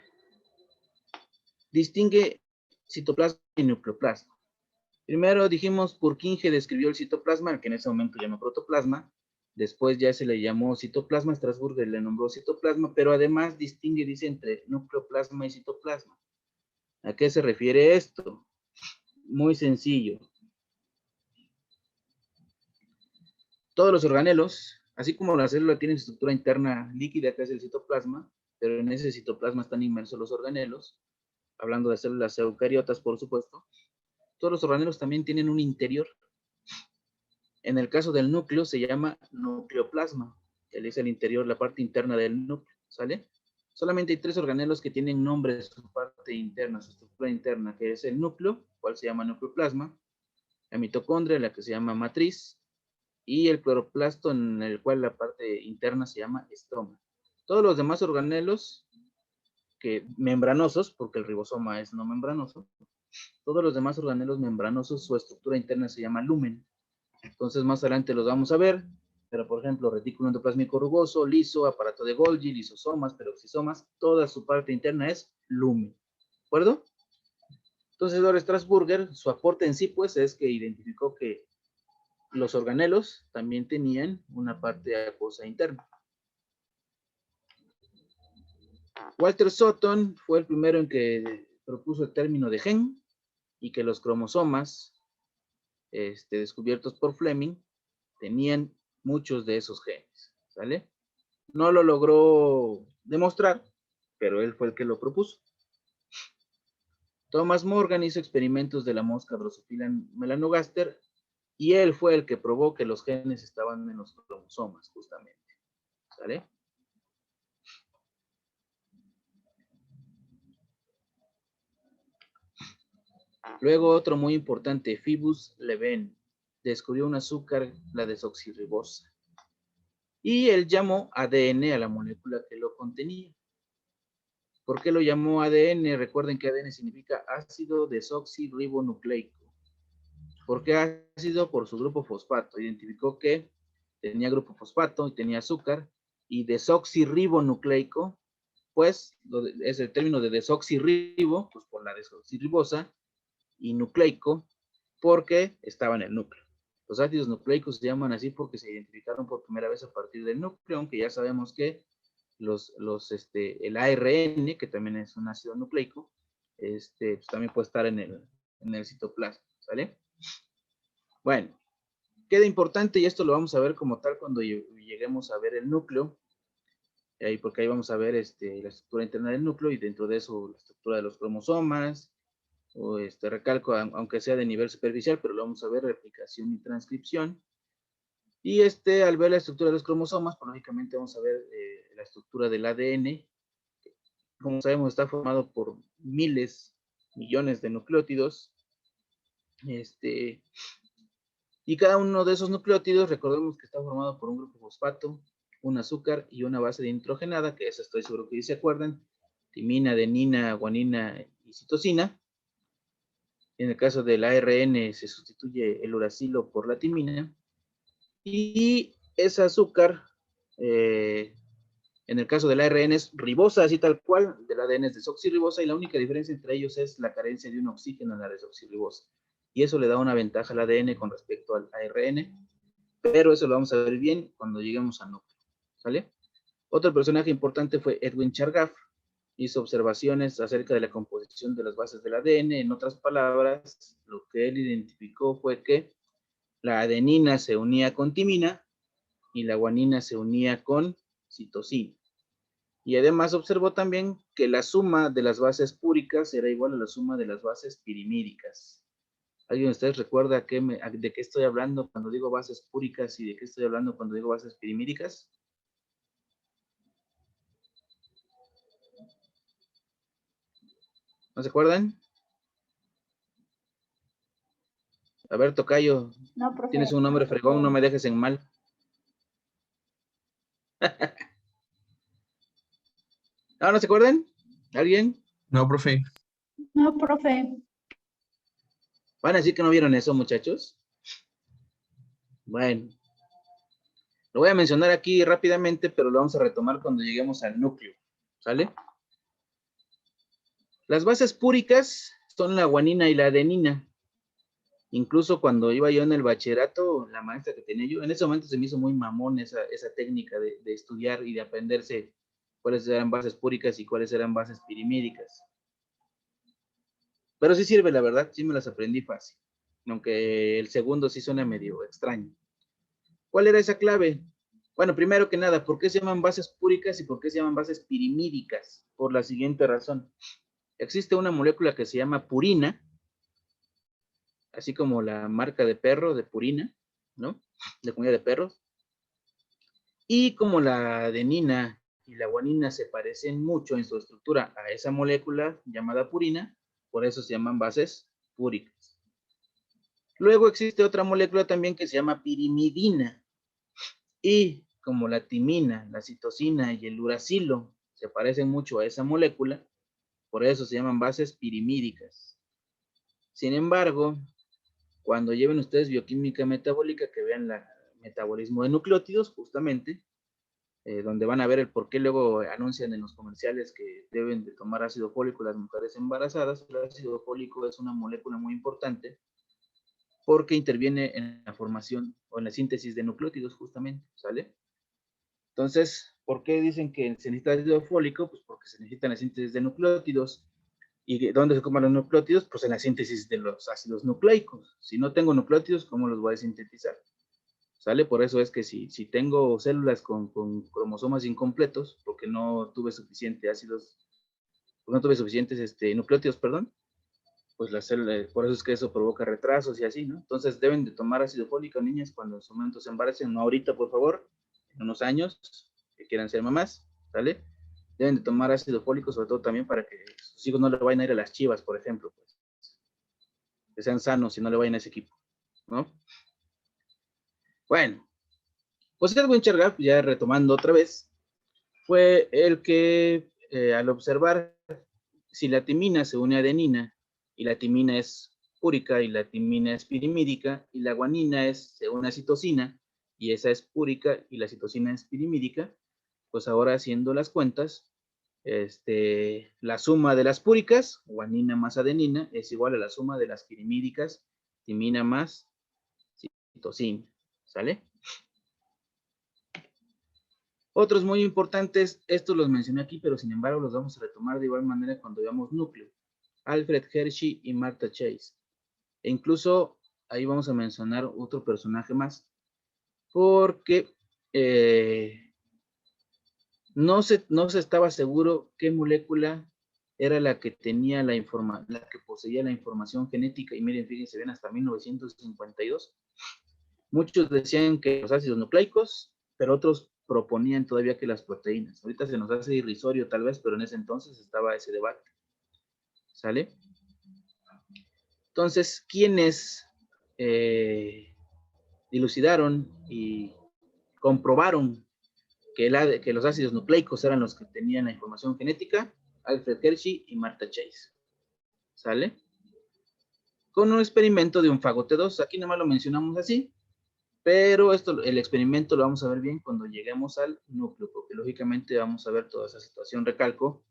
Speaker 1: distingue citoplasma y nucleoplasma. Primero dijimos, Purkinje describió el citoplasma, el que en ese momento llamó protoplasma. Después ya se le llamó citoplasma, Strasburger le nombró citoplasma, pero además distingue, dice, entre nucleoplasma y citoplasma. ¿A qué se refiere esto? Muy sencillo. Todos los organelos, así como la célula tiene estructura interna líquida, que es el citoplasma, pero en ese citoplasma están inmersos los organelos, hablando de células eucariotas, por supuesto, todos los organelos también tienen un interior. En el caso del núcleo se llama nucleoplasma, que es el interior, la parte interna del núcleo, ¿sale? Solamente hay 3 organelos que tienen nombre de su parte interna, su estructura interna, que es el núcleo, cual se llama nucleoplasma, la mitocondria, la que se llama matriz, y el cloroplasto, en el cual la parte interna se llama estroma. Todos los demás organelos membranosos, porque el ribosoma es no membranoso, todos los demás organelos membranosos, su estructura interna se llama lumen. Entonces más adelante los vamos a ver, pero por ejemplo, retículo endoplásmico rugoso, liso, aparato de Golgi, lisosomas, peroxisomas, toda su parte interna es lumen. ¿De acuerdo? Entonces, Edward Strasburger, su aporte en sí, pues, es que identificó que los organelos también tenían una parte acuosa interna. Walter Sutton fue el primero en que propuso el término de gen y que los cromosomas descubiertos por Fleming tenían muchos de esos genes, ¿sale? No lo logró demostrar, pero él fue el que lo propuso. Thomas Morgan hizo experimentos de la mosca Drosophila melanogaster y él fue el que probó que los genes estaban en los cromosomas, justamente, ¿sale? Luego otro muy importante, Phoebus Leven, descubrió un azúcar, la desoxirribosa. Y él llamó ADN a la molécula que lo contenía. ¿Por qué lo llamó ADN? Recuerden que ADN significa ácido desoxirribonucleico. ¿Por qué ácido? Por su grupo fosfato. Identificó que tenía grupo fosfato y tenía azúcar. Y desoxirribonucleico, pues es el término de desoxirribo, pues por la desoxirribosa, y nucleico, porque estaba en el núcleo. Los ácidos nucleicos se llaman así porque se identificaron por primera vez a partir del núcleo, aunque ya sabemos que el ARN, que también es un ácido nucleico, pues también puede estar en el citoplasma, ¿sale? Bueno, queda importante, y esto lo vamos a ver como tal cuando lleguemos a ver el núcleo, porque ahí vamos a ver la estructura interna del núcleo y dentro de eso la estructura de los cromosomas, o recalco, aunque sea de nivel superficial, pero lo vamos a ver, replicación y transcripción. Y al ver la estructura de los cromosomas, pues lógicamente vamos a ver la estructura del ADN. Como sabemos, está formado por miles, millones de nucleótidos. Y cada uno de esos nucleótidos, recordemos que está formado por un grupo fosfato, un azúcar y una base de nitrogenada, que esa estoy seguro que se acuerdan, timina, adenina, guanina y citosina. En el caso del ARN se sustituye el uracilo por la timina. Y ese azúcar, en el caso del ARN es ribosa, así tal cual, del ADN es desoxirribosa, y la única diferencia entre ellos es la carencia de un oxígeno en la desoxirribosa. Y eso le da una ventaja al ADN con respecto al ARN, pero eso lo vamos a ver bien cuando lleguemos al núcleo, ¿sale? Otro personaje importante fue Edwin Chargaff. Hizo observaciones acerca de la composición de las bases del ADN. En otras palabras, lo que él identificó fue que la adenina se unía con timina y la guanina se unía con citosina. Y además observó también que la suma de las bases púricas era igual a la suma de las bases pirimídicas. ¿Alguien de ustedes recuerda de qué estoy hablando cuando digo bases púricas y de qué estoy hablando cuando digo bases pirimídicas? ¿No se acuerdan? A ver, tocayo,
Speaker 4: No, profe.
Speaker 1: tienes un nombre fregón, no me dejes en mal. ¿No se acuerdan? ¿Alguien?
Speaker 5: No, profe.
Speaker 4: No, profe.
Speaker 1: ¿Van a decir que no vieron eso, muchachos? Bueno, lo voy a mencionar aquí rápidamente, pero lo vamos a retomar cuando lleguemos al núcleo, ¿sale? Las bases púricas son la guanina y la adenina. Incluso cuando iba yo en el bachillerato, la maestra que tenía yo, en ese momento se me hizo muy mamón esa técnica de estudiar y de aprenderse cuáles eran bases púricas y cuáles eran bases pirimídicas. Pero sí sirve, la verdad, sí me las aprendí fácil. Aunque el segundo sí suena medio extraño. ¿Cuál era esa clave? Bueno, primero que nada, ¿por qué se llaman bases púricas y por qué se llaman bases pirimídicas? Por la siguiente razón. Existe una molécula que se llama purina, así como la marca de perro de Purina, ¿no? De comida de perros. Y como la adenina y la guanina se parecen mucho en su estructura a esa molécula llamada purina, por eso se llaman bases púricas. Luego existe otra molécula también que se llama pirimidina. Y como la timina, la citosina y el uracilo se parecen mucho a esa molécula, por eso se llaman bases pirimídicas. Sin embargo, cuando lleven ustedes bioquímica metabólica, que vean el metabolismo de nucleótidos, justamente, donde van a ver el por qué luego anuncian en los comerciales que deben de tomar ácido fólico las mujeres embarazadas. El ácido fólico es una molécula muy importante porque interviene en la formación o en la síntesis de nucleótidos, justamente, ¿sale? Entonces, ¿por qué dicen que se necesita ácido fólico? Pues porque se necesita la síntesis de nucleótidos. ¿Y dónde se comen los nucleótidos? Pues en la síntesis de los ácidos nucleicos. Si no tengo nucleótidos, ¿cómo los voy a sintetizar? ¿Sale? Por eso es que si tengo células con cromosomas incompletos, porque no tuve suficiente ácidos, no tuve suficientes nucleótidos, perdón, pues las células, por eso es que eso provoca retrasos y así, ¿no? Entonces deben de tomar ácido fólico, niñas, cuando en su momento se embaracen, no ahorita, por favor, en unos años, que quieran ser mamás, ¿sale? Deben de tomar ácido fólico, sobre todo también para que sus hijos no le vayan a ir a las chivas, por ejemplo, pues, que sean sanos y no le vayan a ese equipo, ¿no? Bueno, pues Edwin Chargaff, ya retomando otra vez, fue el que al observar si la timina se une a adenina y la timina es púrica y la timina es pirimídica y la guanina se une a citosina y esa es púrica y la citosina es pirimídica, pues ahora haciendo las cuentas, la suma de las púricas, guanina más adenina, es igual a la suma de las pirimídicas, timina más citosina, ¿sale? Otros muy importantes, estos los mencioné aquí, pero sin embargo los vamos a retomar de igual manera cuando veamos núcleo. Alfred Hershey y Martha Chase. E incluso ahí vamos a mencionar otro personaje más, porque no se estaba seguro qué molécula era la que tenía la que poseía la información genética, y miren, fíjense bien, hasta 1952. Muchos decían que los ácidos nucleicos, pero otros proponían todavía que las proteínas. Ahorita se nos hace irrisorio tal vez, pero en ese entonces estaba ese debate. ¿Sale? Entonces, ¿quiénes dilucidaron y comprobaron que los ácidos nucleicos eran los que tenían la información genética? Alfred Hershey y Martha Chase. ¿Sale? Con un experimento de un fago T2. Aquí nomás lo mencionamos así, pero el experimento lo vamos a ver bien cuando lleguemos al núcleo, porque lógicamente vamos a ver toda esa situación, recalco,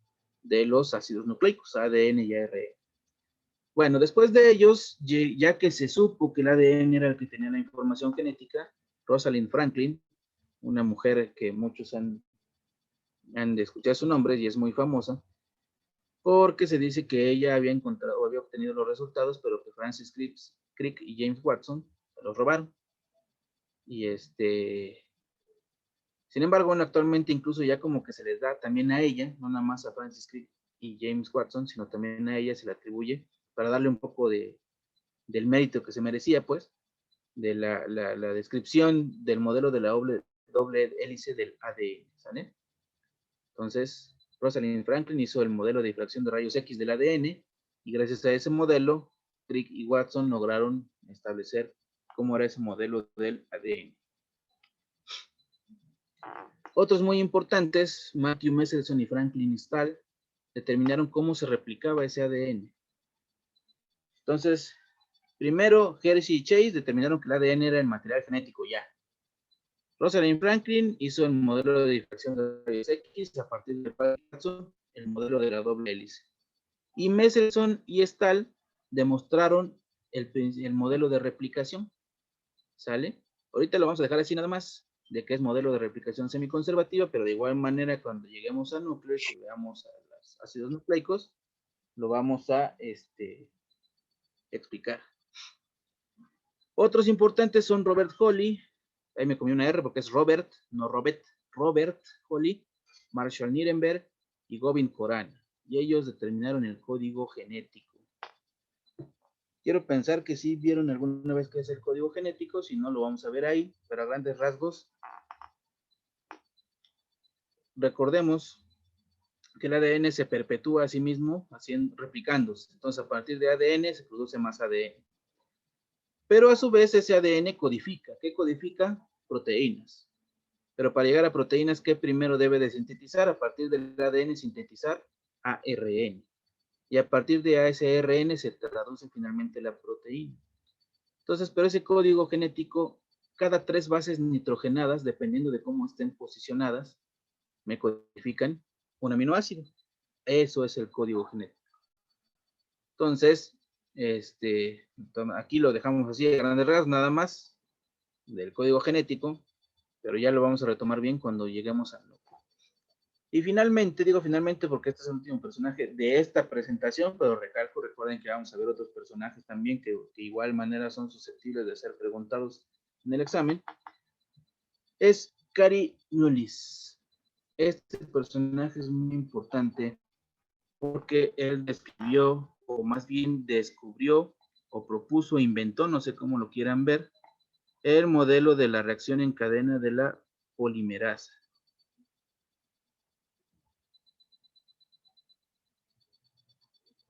Speaker 1: de los ácidos nucleicos, ADN y ARN. Bueno, después de ellos, ya que se supo que el ADN era el que tenía la información genética, Rosalind Franklin, una mujer que muchos han de escuchar su nombre y es muy famosa, porque se dice que ella había encontrado o había obtenido los resultados, pero que Francis Crick y James Watson se los robaron. Y sin embargo, bueno, actualmente incluso ya como que se les da también a ella, no nada más a Francis Crick y James Watson, sino también a ella se le atribuye para darle un poco de del mérito que se merecía, pues, de la descripción del modelo de la doble hélice del ADN, ¿sale? Entonces, Rosalind Franklin hizo el modelo de difracción de rayos X del ADN y gracias a ese modelo, Crick y Watson lograron establecer cómo era ese modelo del ADN. Otros muy importantes, Matthew Meselson y Franklin Stahl, determinaron cómo se replicaba ese ADN. Entonces, primero, Hershey y Chase determinaron que el ADN era el material genético ya. Rosalind Franklin hizo el modelo de difracción de rayos X a partir de Watson, el modelo de la doble hélice. Y Meselson y Stahl demostraron el modelo de replicación. ¿Sale? Ahorita lo vamos a dejar así nada más, de que es modelo de replicación semiconservativa, pero de igual manera cuando lleguemos a núcleos y veamos a los ácidos nucleicos, lo vamos a explicar. Otros importantes son Robert Holly, ahí me comí una R porque es Robert, no Robert, Robert Holly, Marshall Nirenberg y Govind Khorana, y ellos determinaron el código genético. Quiero pensar que sí vieron alguna vez qué es el código genético, si no lo vamos a ver ahí, pero a grandes rasgos, recordemos que el ADN se perpetúa a sí mismo replicándose. Entonces, a partir de ADN se produce más ADN. Pero a su vez ese ADN codifica. ¿Qué codifica? Proteínas. Pero para llegar a proteínas, ¿qué primero debe de sintetizar? A partir del ADN sintetizar ARN. Y a partir de ese ARN se traduce finalmente la proteína. Entonces, pero ese código genético, cada 3 bases nitrogenadas, dependiendo de cómo estén posicionadas, me codifican un aminoácido. Eso es el código genético. Entonces, aquí lo dejamos así de grandes rasgos, nada más del código genético, pero ya lo vamos a retomar bien cuando lleguemos al núcleo. Y finalmente, digo finalmente porque este es el último personaje de esta presentación, pero recuerden que vamos a ver otros personajes también que de igual manera son susceptibles de ser preguntados en el examen, es Kary Mullis. Este personaje es muy importante porque él describió, o más bien descubrió, o propuso, inventó, no sé cómo lo quieran ver, el modelo de la reacción en cadena de la polimerasa.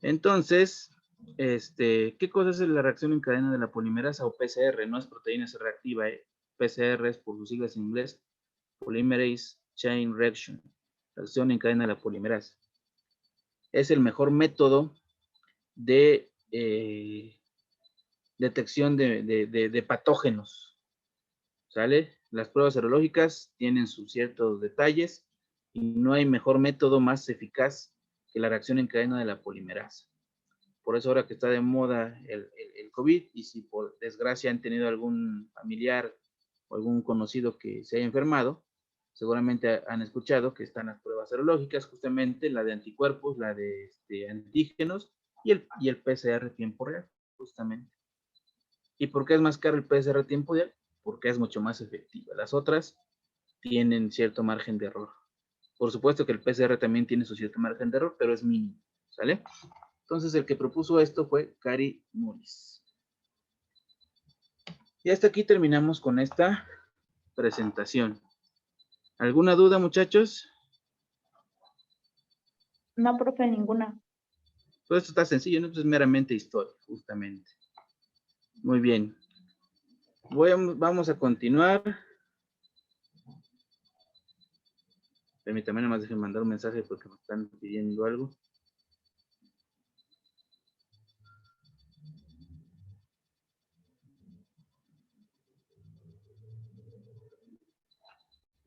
Speaker 1: Entonces, ¿qué cosa es la reacción en cadena de la polimerasa o PCR? No es proteína C reactiva, PCR es por sus siglas en inglés, Polymerase Chain Reaction, reacción en cadena de la polimerasa. Es el mejor método de detección de patógenos, ¿sale? Las pruebas serológicas tienen sus ciertos detalles y no hay mejor método más eficaz que la reacción en cadena de la polimerasa. Por eso ahora que está de moda el COVID, y si por desgracia han tenido algún familiar o algún conocido que se haya enfermado, seguramente han escuchado que están las pruebas serológicas, justamente la de anticuerpos, la de antígenos y el PCR tiempo real, justamente. ¿Y por qué es más caro el PCR tiempo real? Porque es mucho más efectiva. Las otras tienen cierto margen de error. Por supuesto que el PCR también tiene su cierto margen de error, pero es mínimo, ¿sale? Entonces, el que propuso esto fue Kary Mullis. Y hasta aquí terminamos con esta presentación. ¿Alguna duda, muchachos?
Speaker 4: No, profe, ninguna.
Speaker 1: Pues esto está sencillo, ¿no? Pues es meramente historia, justamente. Muy bien. Vamos a continuar. Permítanme, nada más dejen mandar un mensaje porque me están pidiendo algo.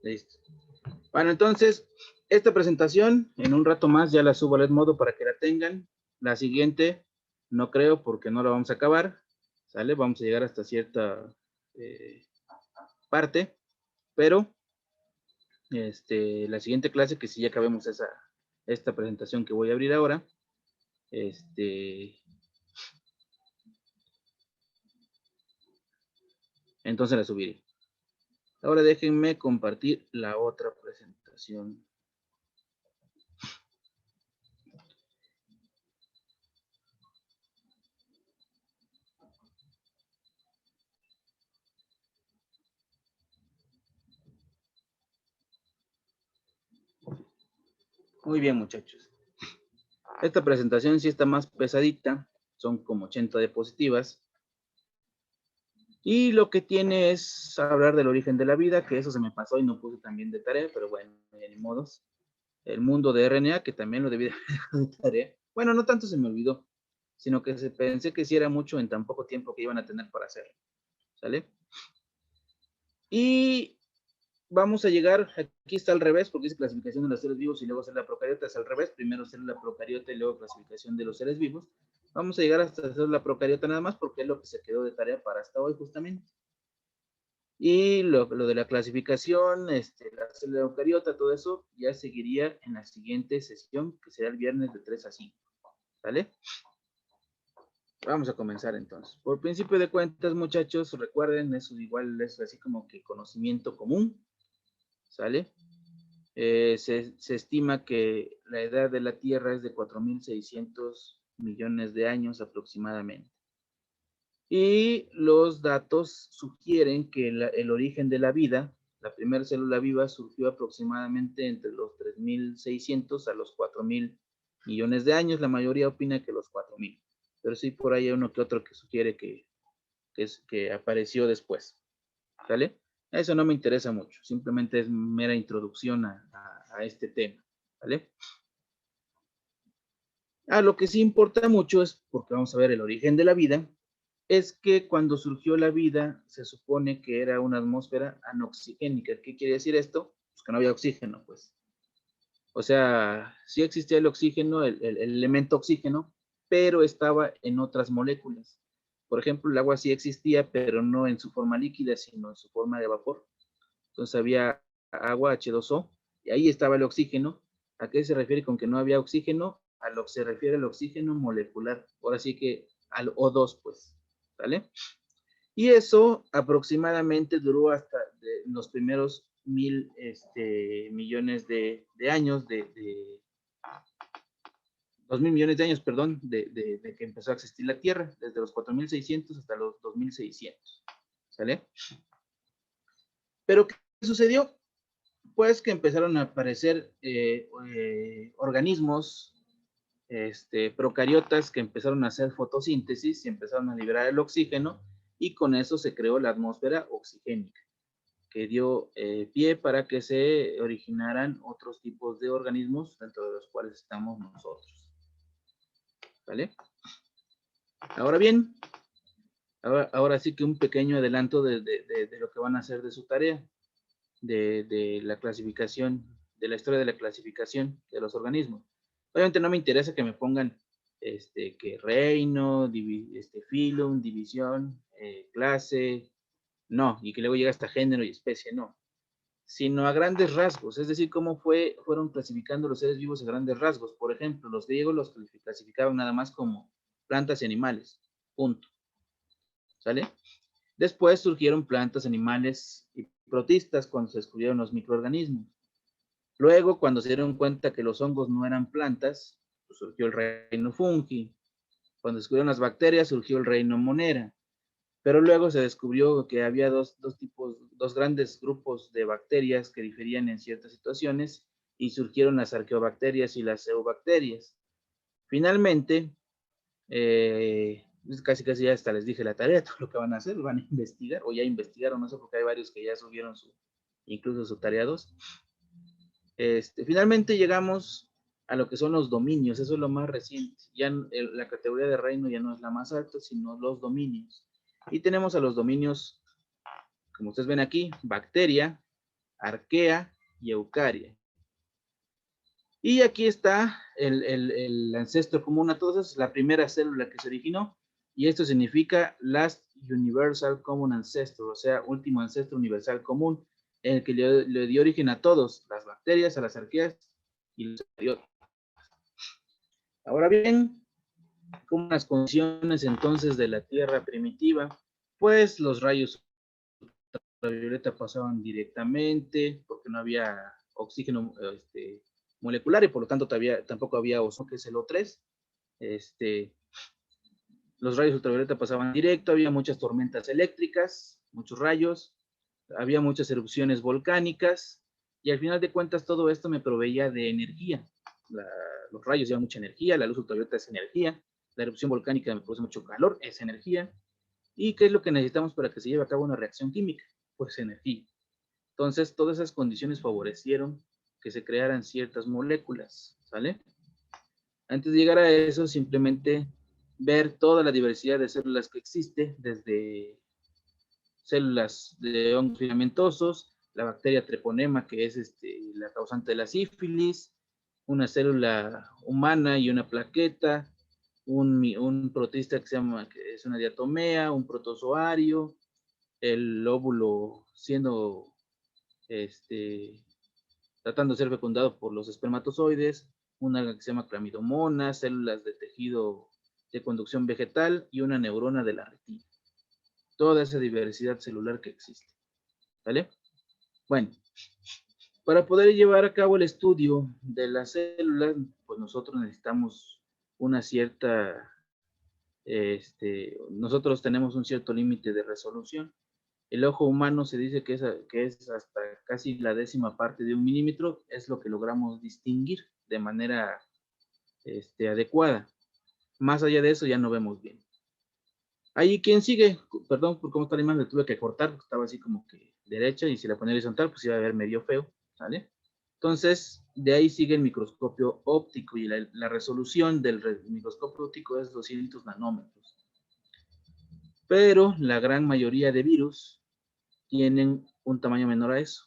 Speaker 1: Listo. Bueno, entonces, esta presentación, en un rato más ya la subo al Edmodo para que la tengan. La siguiente, no creo porque no la vamos a acabar. ¿Sale? Vamos a llegar hasta cierta parte, pero la siguiente clase, que si ya acabemos esta presentación que voy a abrir ahora, entonces la subiré. Ahora déjenme compartir la otra presentación. Muy bien, muchachos. Esta presentación sí está más pesadita, son como 80 diapositivas. Y lo que tiene es hablar del origen de la vida, que eso se me pasó y no puse también de tarea, pero bueno, ni modos. El mundo de RNA, que también lo debí de haber de tarea. Bueno, no tanto se me olvidó, sino que pensé que sí era mucho en tan poco tiempo que iban a tener para hacerlo. ¿Sale? Y vamos a llegar, aquí está al revés, porque dice clasificación de los seres vivos y luego célula procariota, es al revés, primero célula procariota y luego clasificación de los seres vivos. Vamos a llegar hasta célula procariota nada más porque es lo que se quedó de tarea para hasta hoy justamente. Y lo de la clasificación, la célula eucariota, todo eso ya seguiría en la siguiente sesión, que será el viernes de 3 a 5. ¿Vale? Vamos a comenzar entonces. Por principio de cuentas, muchachos, recuerden, eso igual es así como que conocimiento común. ¿Sale? Se estima que la edad de la Tierra es de 4.600 millones de años aproximadamente. Y los datos sugieren que el origen de la vida, la primera célula viva surgió aproximadamente entre los 3.600 a los 4.000 millones de años. La mayoría opina que los 4.000. Pero sí por ahí hay uno que otro que sugiere que apareció después. ¿Sale? Eso no me interesa mucho. Simplemente es mera introducción a este tema. ¿Vale? Lo que sí importa mucho es, porque vamos a ver el origen de la vida, es que cuando surgió la vida se supone que era una atmósfera anoxigénica. ¿Qué quiere decir esto? Pues que no había oxígeno, pues. O sea, sí existía el oxígeno, el elemento oxígeno, pero estaba en otras moléculas. Por ejemplo, el agua sí existía, pero no en su forma líquida, sino en su forma de vapor. Entonces había agua H2O, y ahí estaba el oxígeno. ¿A qué se refiere con que no había oxígeno? A lo que se refiere al oxígeno molecular. Ahora sí que al O2, pues. ¿Vale? Y eso aproximadamente duró hasta los primeros 1.000 millones de años, 2.000 millones de años, perdón, de que empezó a existir la Tierra, desde los 4.600 hasta los 2.600. ¿Sale? Pero ¿qué sucedió? Pues que empezaron a aparecer organismos procariotas que empezaron a hacer fotosíntesis y empezaron a liberar el oxígeno, y con eso se creó la atmósfera oxigénica, que dio pie para que se originaran otros tipos de organismos, dentro de los cuales estamos nosotros. ¿Vale? Ahora bien, ahora sí que un pequeño adelanto de lo que van a hacer de su tarea, de la clasificación, de la historia de la clasificación de los organismos. Obviamente no me interesa que me pongan que reino, filum, división, clase, no, y que luego llega hasta género y especie, no, sino a grandes rasgos, es decir, cómo fueron clasificando los seres vivos a grandes rasgos. Por ejemplo, los griegos los clasificaban nada más como plantas y animales, punto. ¿Sale? Después surgieron plantas, animales y protistas cuando se descubrieron los microorganismos. Luego, cuando se dieron cuenta que los hongos no eran plantas, pues surgió el reino fungi. Cuando descubrieron las bacterias, surgió el reino monera. Pero luego se descubrió que había dos grandes grupos de bacterias que diferían en ciertas situaciones, y surgieron las arqueobacterias y las eubacterias. Finalmente, casi ya hasta les dije la tarea, todo lo que van a hacer, van a investigar, o ya investigaron, no sé, porque hay varios que ya subieron incluso su tarea 2. Finalmente llegamos a lo que son los dominios, eso es lo más reciente. Ya la categoría de reino ya no es la más alta, sino los dominios. Y tenemos a los dominios, como ustedes ven aquí, bacteria, arquea y eucaria. Y aquí está el ancestro común a todos, es la primera célula que se originó, y esto significa Last Universal Common Ancestor, o sea, último ancestro universal común, en el que le dio origen a todos, las bacterias, a las arqueas y los eucariotas. Ahora bien, ¿cómo las condiciones entonces de la Tierra primitiva? Pues los rayos ultravioleta pasaban directamente, porque no había oxígeno molecular, y por lo tanto tampoco había ozono, que es el O3. Los rayos ultravioleta pasaban directo, había muchas tormentas eléctricas, muchos rayos, había muchas erupciones volcánicas, y al final de cuentas todo esto me proveía de energía. los rayos llevan mucha energía, la luz ultravioleta es energía, la erupción volcánica me produce mucho calor, es energía. ¿Y qué es lo que necesitamos para que se lleve a cabo una reacción química? Pues energía. Entonces, todas esas condiciones favorecieron que se crearan ciertas moléculas, ¿sale? Antes de llegar a eso, simplemente ver toda la diversidad de células que existe, desde células de hongos filamentosos, la bacteria treponema, que es la causante de la sífilis, una célula humana y una plaqueta, un protista que es una diatomea, un protozoario, el óvulo siendo, tratando de ser fecundado por los espermatozoides, una que se llama clamidomonas, células de tejido de conducción vegetal y una neurona de la retina. Toda esa diversidad celular que existe. ¿Vale? Bueno, para poder llevar a cabo el estudio de las células, pues nosotros necesitamos una cierta, nosotros tenemos un cierto límite de resolución. El ojo humano se dice que es hasta casi la 10ª parte de 1 milímetro, es lo que logramos distinguir de manera adecuada. Más allá de eso ya no vemos bien. Ahí, ¿quién sigue? Perdón por cómo está la imagen, le tuve que cortar, porque estaba así como que derecha, y si la ponía horizontal, pues iba a ver medio feo, ¿vale? Entonces, de ahí sigue el microscopio óptico, y la resolución del microscopio óptico es 200 nanómetros. Pero la gran mayoría de virus tienen un tamaño menor a eso,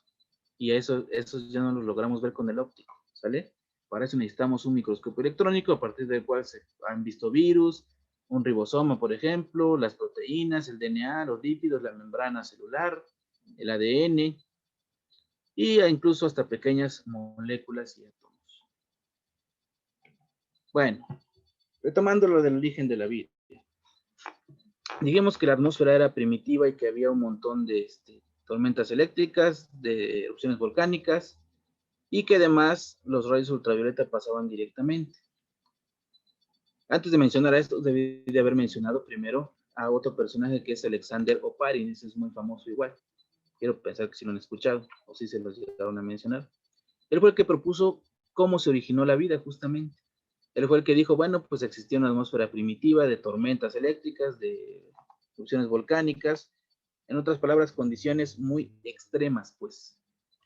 Speaker 1: y eso ya no lo logramos ver con el óptico, ¿sale? Para eso necesitamos un microscopio electrónico, a partir del cual se han visto virus, un ribosoma, por ejemplo, las proteínas, el DNA, los lípidos, la membrana celular, el ADN, y incluso hasta pequeñas moléculas y átomos. Bueno, retomando lo del origen de la vida. Digamos que la atmósfera era primitiva y que había un montón de tormentas eléctricas, de erupciones volcánicas, y que además los rayos ultravioleta pasaban directamente. Antes de mencionar esto, debí de haber mencionado primero a otro personaje que es Alexander Oparin, ese es muy famoso igual. Quiero pensar que sí lo han escuchado, o sí se los llegaron a mencionar. Él fue el que propuso cómo se originó la vida, justamente. Él fue el que dijo, bueno, pues existía una atmósfera primitiva de tormentas eléctricas, de erupciones volcánicas, en otras palabras, condiciones muy extremas, pues.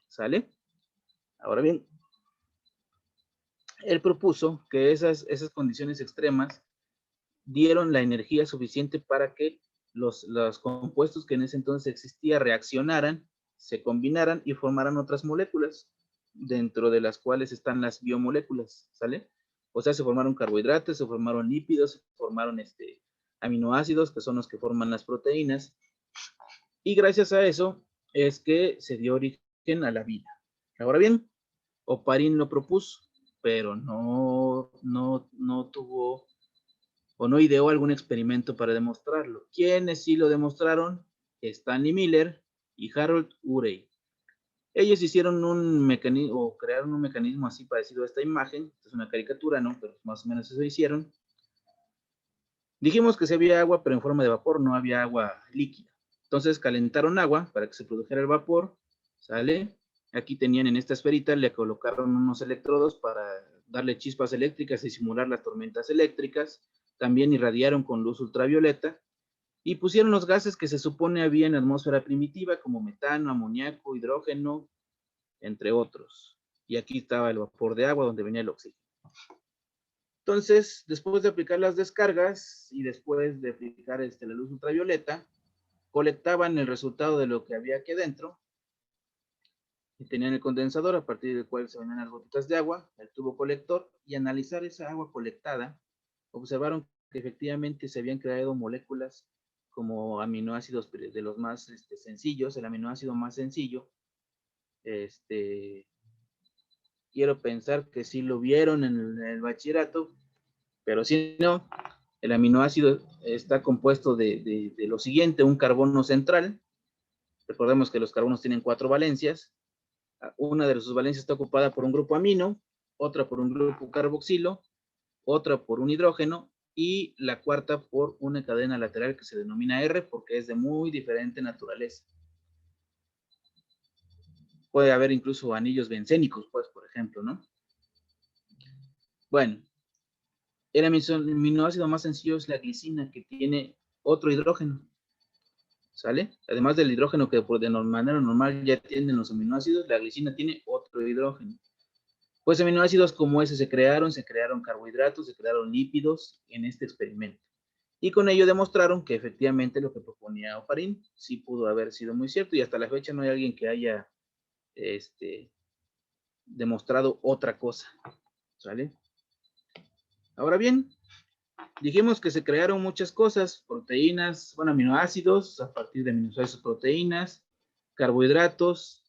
Speaker 1: ¿Sale? Ahora bien, él propuso que esas condiciones extremas dieron la energía suficiente para que los compuestos que en ese entonces existían reaccionaran, se combinaran y formaran otras moléculas, dentro de las cuales están las biomoléculas, ¿sale? O sea, se formaron carbohidratos, se formaron lípidos, se formaron aminoácidos, que son los que forman las proteínas, y gracias a eso es que se dio origen a la vida. Ahora bien, Oparin lo propuso, pero no tuvo o no ideó algún experimento para demostrarlo. ¿Quiénes sí lo demostraron? Stanley Miller y Harold Urey. Ellos hicieron un mecanismo, o crearon un mecanismo así parecido a esta imagen. Es una caricatura, ¿no? Pero más o menos eso hicieron. Dijimos que se había agua, pero en forma de vapor, no había agua líquida. Entonces calentaron agua para que se produjera el vapor, ¿sale? Aquí tenían en esta esferita, le colocaron unos electrodos para darle chispas eléctricas y simular las tormentas eléctricas. También irradiaron con luz ultravioleta y pusieron los gases que se supone había en la atmósfera primitiva, como metano, amoníaco, hidrógeno, entre otros. Y aquí estaba el vapor de agua donde venía el oxígeno. Entonces, después de aplicar las descargas y después de aplicar la luz ultravioleta, colectaban el resultado de lo que había aquí dentro y tenían el condensador a partir del cual se venían las gotitas de agua, el tubo colector, y analizar esa agua colectada, observaron que efectivamente se habían creado moléculas como aminoácidos de los más sencillos. El aminoácido más sencillo, quiero pensar que sí lo vieron en el bachillerato, pero si no, el aminoácido está compuesto de lo siguiente: un carbono central. Recordemos que los carbonos tienen 4 valencias. Una de sus valencias está ocupada por un grupo amino, otra por un grupo carboxilo, otra por un hidrógeno, y la cuarta por una cadena lateral que se denomina R, porque es de muy diferente naturaleza. Puede haber incluso anillos bencénicos, pues, por ejemplo, ¿no? Bueno, el aminoácido más sencillo es la glicina, que tiene otro hidrógeno, ¿sale? Además del hidrógeno que de manera normal ya tienen los aminoácidos, la glicina tiene otro hidrógeno. Pues aminoácidos como ese se crearon carbohidratos, se crearon lípidos en este experimento. Y con ello demostraron que efectivamente lo que proponía Oparin sí pudo haber sido muy cierto, y hasta la fecha no hay alguien que haya demostrado otra cosa, ¿sale? Ahora bien, dijimos que se crearon muchas cosas, proteínas, bueno, aminoácidos, a partir de aminoácidos, proteínas, carbohidratos,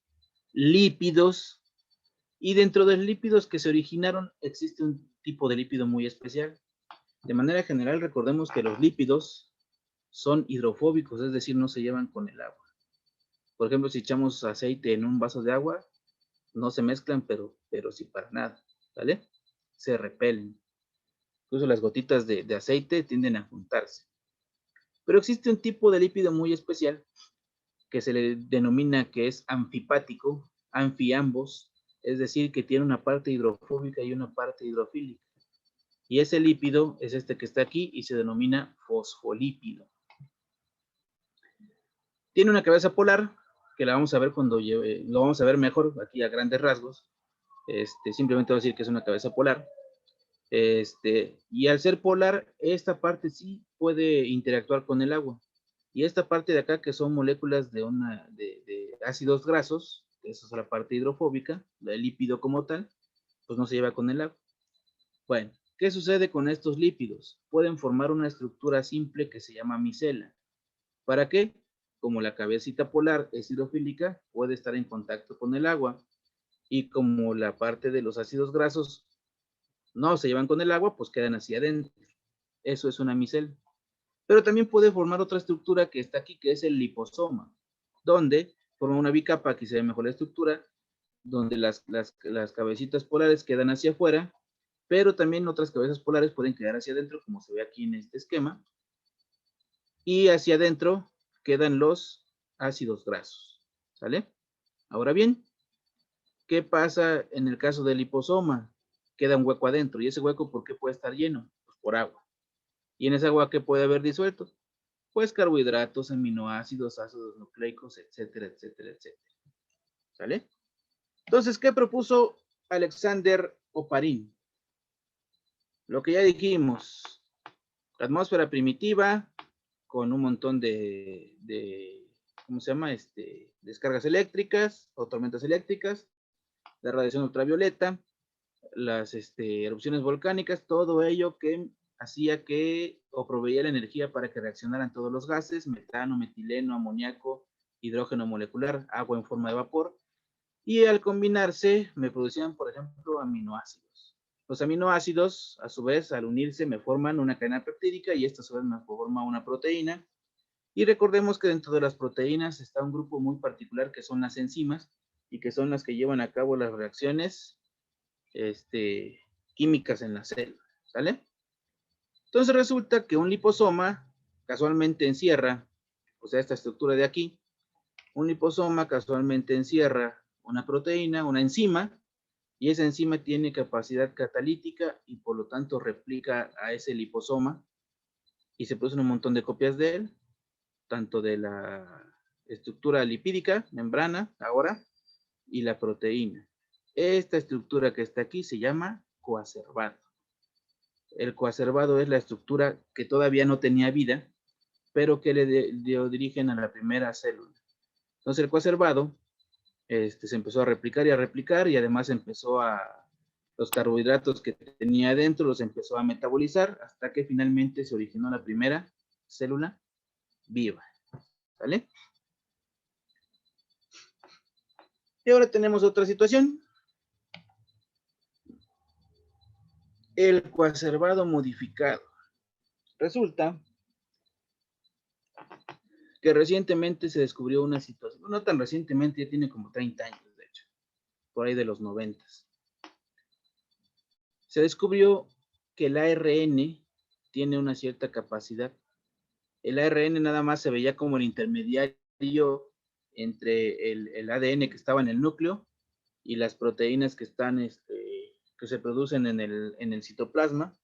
Speaker 1: lípidos, y dentro de los lípidos que se originaron existe un tipo de lípido muy especial. De manera general, recordemos que los lípidos son hidrofóbicos, es decir, no se llevan con el agua. Por ejemplo, si echamos aceite en un vaso de agua, no se mezclan, pero sí para nada, ¿vale? Se repelen. Incluso las gotitas de aceite tienden a juntarse. Pero existe un tipo de lípido muy especial que se le denomina que es anfipático, anfiambos, es decir, que tiene una parte hidrofóbica y una parte hidrofílica. Y ese lípido es este que está aquí y se denomina fosfolípido. Tiene una cabeza polar, que la vamos a ver cuando lo vamos a ver mejor aquí a grandes rasgos. Simplemente voy a decir que es una cabeza polar. Y al ser polar, esta parte sí puede interactuar con el agua. Y esta parte de acá, que son moléculas de ácidos grasos, esa es la parte hidrofóbica, el lípido como tal, pues no se lleva con el agua. Bueno, ¿qué sucede con estos lípidos? Pueden formar una estructura simple que se llama micela. ¿Para qué? Como la cabecita polar es hidrofílica, puede estar en contacto con el agua, y como la parte de los ácidos grasos no se llevan con el agua, pues quedan hacia adentro. Eso es una micela. Pero también puede formar otra estructura que está aquí, que es el liposoma, donde forma una bicapa, aquí se ve mejor la estructura, donde las cabecitas polares quedan hacia afuera, pero también otras cabezas polares pueden quedar hacia adentro, como se ve aquí en este esquema, y hacia adentro quedan los ácidos grasos, ¿sale? Ahora bien, ¿qué pasa en el caso del liposoma? Queda un hueco adentro, y ese hueco, ¿por qué puede estar lleno? Pues por agua. ¿Y en esa agua qué puede haber disuelto? Pues carbohidratos, aminoácidos, ácidos nucleicos, etcétera, etcétera, etcétera. ¿Sale? Entonces, ¿qué propuso Alexander Oparin? Lo que ya dijimos, la atmósfera primitiva, con un montón de ¿cómo se llama? Descargas eléctricas o tormentas eléctricas, la radiación ultravioleta, las erupciones volcánicas, todo ello que hacía que, o proveía la energía para que reaccionaran todos los gases, metano, metileno, amoníaco, hidrógeno molecular, agua en forma de vapor, y al combinarse me producían, por ejemplo, aminoácidos. Los aminoácidos, a su vez, al unirse, me forman una cadena peptídica, y esta a su vez me forma una proteína. Y recordemos que dentro de las proteínas está un grupo muy particular que son las enzimas, y que son las que llevan a cabo las reacciones químicas en la célula, ¿sale? Entonces resulta que un liposoma casualmente encierra, o sea, esta estructura de aquí, un liposoma casualmente encierra una proteína, una enzima, y esa enzima tiene capacidad catalítica y por lo tanto replica a ese liposoma y se producen un montón de copias de él, tanto de la estructura lipídica, membrana, ahora, y la proteína. Esta estructura que está aquí se llama coacervado. El coacervado es la estructura que todavía no tenía vida, pero que le dio origen a la primera célula. Entonces el coacervado se empezó a replicar y además empezó los carbohidratos que tenía adentro los empezó a metabolizar hasta que finalmente se originó la primera célula viva. ¿Vale? Y ahora tenemos otra situación. El coacervado modificado. Resulta que recientemente se descubrió una situación, no tan recientemente, ya tiene como 30 años, de hecho, por ahí de los 90. Se descubrió que el ARN tiene una cierta capacidad. El ARN nada más se veía como el intermediario entre el ADN que estaba en el núcleo y las proteínas que están que se producen en el citoplasma.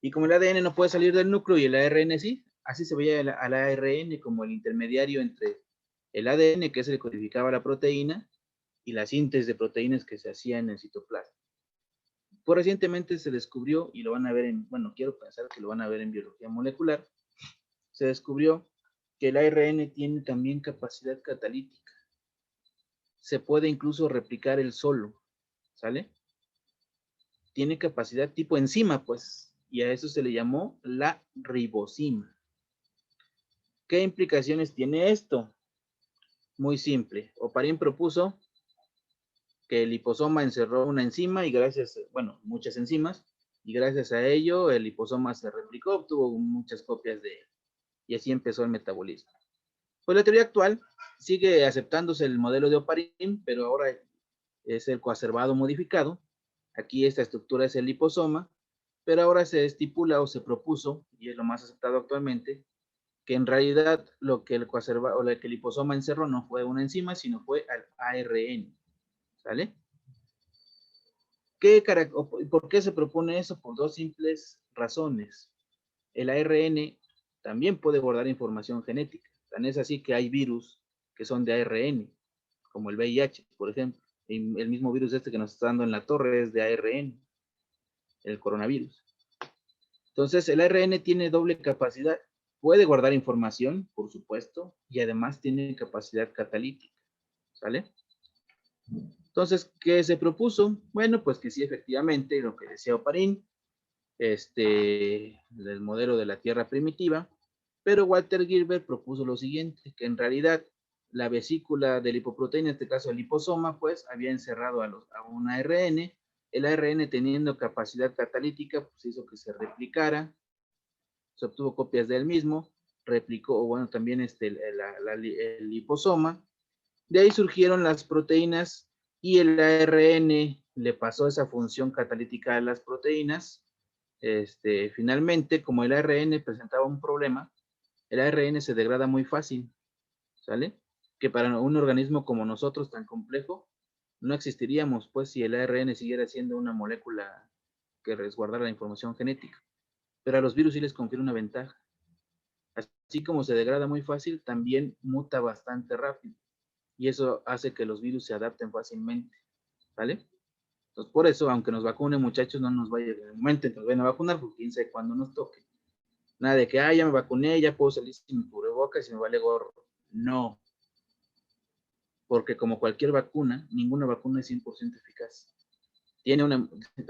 Speaker 1: Y como el ADN no puede salir del núcleo y el ARN sí, así se veía al ARN como el intermediario entre el ADN, que es el que codificaba la proteína, y la síntesis de proteínas que se hacía en el citoplasma. Pues recientemente se descubrió, y lo van a ver bueno, quiero pensar que lo van a ver en biología molecular, se descubrió que el ARN tiene también capacidad catalítica. Se puede incluso replicar él solo, ¿sale? Tiene capacidad tipo enzima, pues, y a eso se le llamó la ribosima. ¿Qué implicaciones tiene esto? Muy simple. Oparin propuso que el liposoma encerró una enzima y gracias, bueno, muchas enzimas, y gracias a ello el liposoma se replicó, obtuvo muchas copias de él, y así empezó el metabolismo. Pues la teoría actual sigue aceptándose el modelo de Oparin, pero ahora es el coacervado modificado. Aquí esta estructura es el liposoma, pero ahora se estipula o se propuso, y es lo más aceptado actualmente, que en realidad lo que el coacervado o lo que el liposoma encerró no fue una enzima, sino fue al ARN. ¿Sale? ¿Por qué se propone eso? Por dos simples razones. El ARN también puede guardar información genética. Tan es así que hay virus que son de ARN, como el VIH, por ejemplo. El mismo virus este que nos está dando en la torre es de ARN, el coronavirus. Entonces, el ARN tiene doble capacidad. Puede guardar información, por supuesto, y además tiene capacidad catalítica. ¿Sale? Entonces, ¿qué se propuso? Bueno, pues que sí, efectivamente, lo que decía Oparin, el modelo de la Tierra primitiva, pero Walter Gilbert propuso lo siguiente, que en realidad la vesícula de lipoproteína, en este caso el liposoma, pues había encerrado a un ARN, el ARN teniendo capacidad catalítica, pues hizo que se replicara, se obtuvo copias del mismo, replicó, o bueno, también el liposoma, de ahí surgieron las proteínas y el ARN le pasó esa función catalítica a las proteínas. Finalmente, como el ARN presentaba un problema, el ARN se degrada muy fácil, ¿sale? Que para un organismo como nosotros tan complejo, no existiríamos, pues, si el ARN siguiera siendo una molécula que resguardara la información genética. Pero a los virus sí les confiere una ventaja. Así como se degrada muy fácil, también muta bastante rápido. Y eso hace que los virus se adapten fácilmente, ¿vale? Entonces, por eso, aunque nos vacunen, muchachos, no nos vaya en el momento en que nos vayan a vacunar, porque quién sabe cuándo nos toque. Nada de que, ya me vacuné, ya puedo salir sin mi cubrebocas y me vale gorro. No. Porque como cualquier vacuna, ninguna vacuna es 100% eficaz.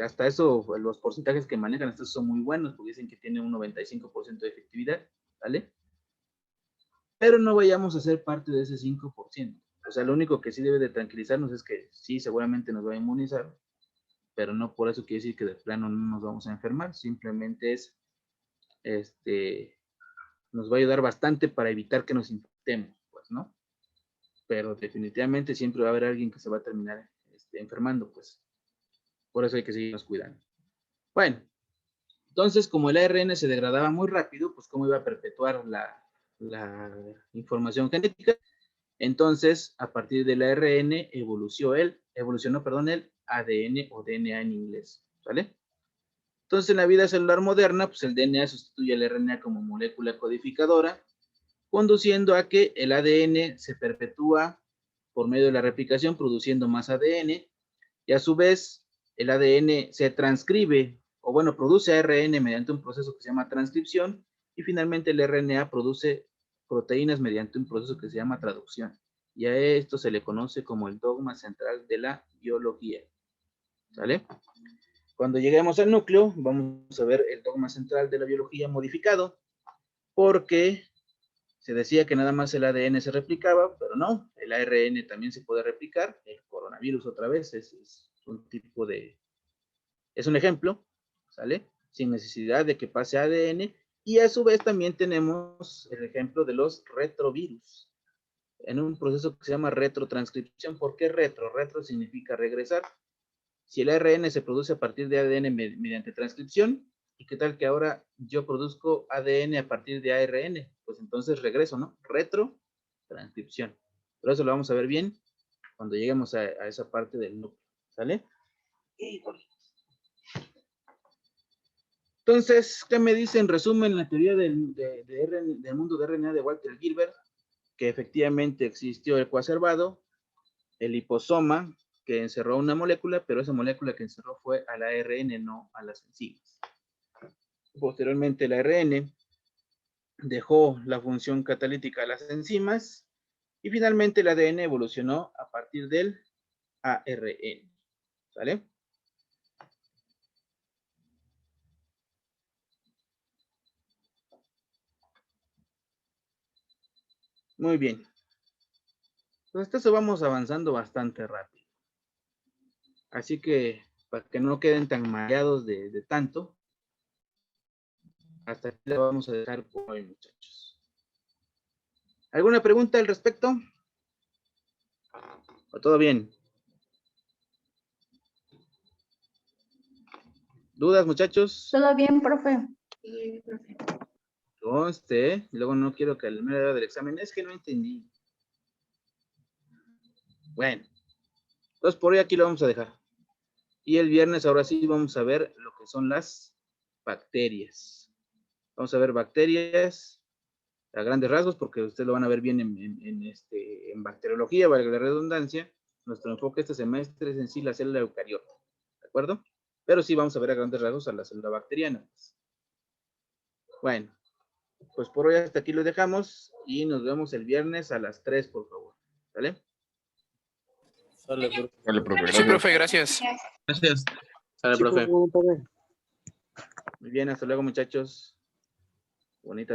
Speaker 1: Hasta eso, los porcentajes que manejan, estos son muy buenos, porque dicen que tiene un 95% de efectividad, ¿vale? Pero no vayamos a ser parte de ese 5%. O sea, lo único que sí debe de tranquilizarnos es que sí, seguramente nos va a inmunizar, pero no por eso quiere decir que de plano no nos vamos a enfermar, simplemente es, nos va a ayudar bastante para evitar que nos infectemos, pues, ¿no? Pero definitivamente siempre va a haber alguien que se va a terminar enfermando, pues. Por eso hay que seguirnos cuidando. Bueno, entonces como el ARN se degradaba muy rápido, pues cómo iba a perpetuar la información genética. Entonces, a partir del ARN evolucionó el ADN o DNA en inglés, ¿vale? Entonces, en la vida celular moderna, pues el DNA sustituye al RNA como molécula codificadora, conduciendo a que el ADN se perpetúa por medio de la replicación, produciendo más ADN, y a su vez, el ADN se transcribe, o bueno, produce ARN mediante un proceso que se llama transcripción, y finalmente el RNA produce proteínas mediante un proceso que se llama traducción. Y a esto se le conoce como el dogma central de la biología. ¿Sale? Cuando lleguemos al núcleo, vamos a ver el dogma central de la biología modificado, porque se decía que nada más el ADN se replicaba, pero no, el ARN también se puede replicar. El coronavirus otra vez es un tipo de, es un ejemplo, ¿sale? Sin necesidad de que pase ADN. Y a su vez también tenemos el ejemplo de los retrovirus, en un proceso que se llama retrotranscripción. ¿Por qué retro? Retro significa regresar. Si el ARN se produce a partir de ADN mediante transcripción, ¿y qué tal que ahora yo produzco ADN a partir de ARN? Pues entonces regreso, ¿no? Retrotranscripción. Pero eso lo vamos a ver bien cuando lleguemos a esa parte del núcleo, ¿sale? Entonces, ¿qué me dice en resumen la teoría del mundo de RNA de Walter Gilbert? Que efectivamente existió el coacervado, el liposoma, que encerró una molécula, pero esa molécula que encerró fue al ARN, no a las enzimas. Posteriormente, el ARN dejó la función catalítica a las enzimas y finalmente el ADN evolucionó a partir del ARN. ¿Sale? Muy bien. Entonces, esto vamos avanzando bastante rápido. Así que, para que no queden tan mareados de tanto, hasta aquí la vamos a dejar por hoy, muchachos. ¿Alguna pregunta al respecto? ¿O todo bien? ¿Dudas, muchachos?
Speaker 4: ¿Todo bien, profe? Sí, profe.
Speaker 1: Conste, luego no quiero que al mero día del examen, es que no entendí. Bueno, entonces por hoy aquí lo vamos a dejar. Y el viernes ahora sí vamos a ver lo que son las bacterias. Vamos a ver bacterias a grandes rasgos, porque ustedes lo van a ver bien en bacteriología, valga la redundancia. Nuestro enfoque este semestre es en sí la célula eucariota, ¿de acuerdo? Pero sí vamos a ver a grandes rasgos a la célula bacteriana. Bueno, pues por hoy hasta aquí lo dejamos y nos vemos el viernes a las 3, por favor. ¿Vale?
Speaker 3: Sale, profe.
Speaker 2: Vale, profe,
Speaker 5: Sí,
Speaker 2: gracias.
Speaker 5: profe, gracias.
Speaker 1: Gracias.
Speaker 3: Sale, profe.
Speaker 1: Muy bien, hasta luego, muchachos. Bonita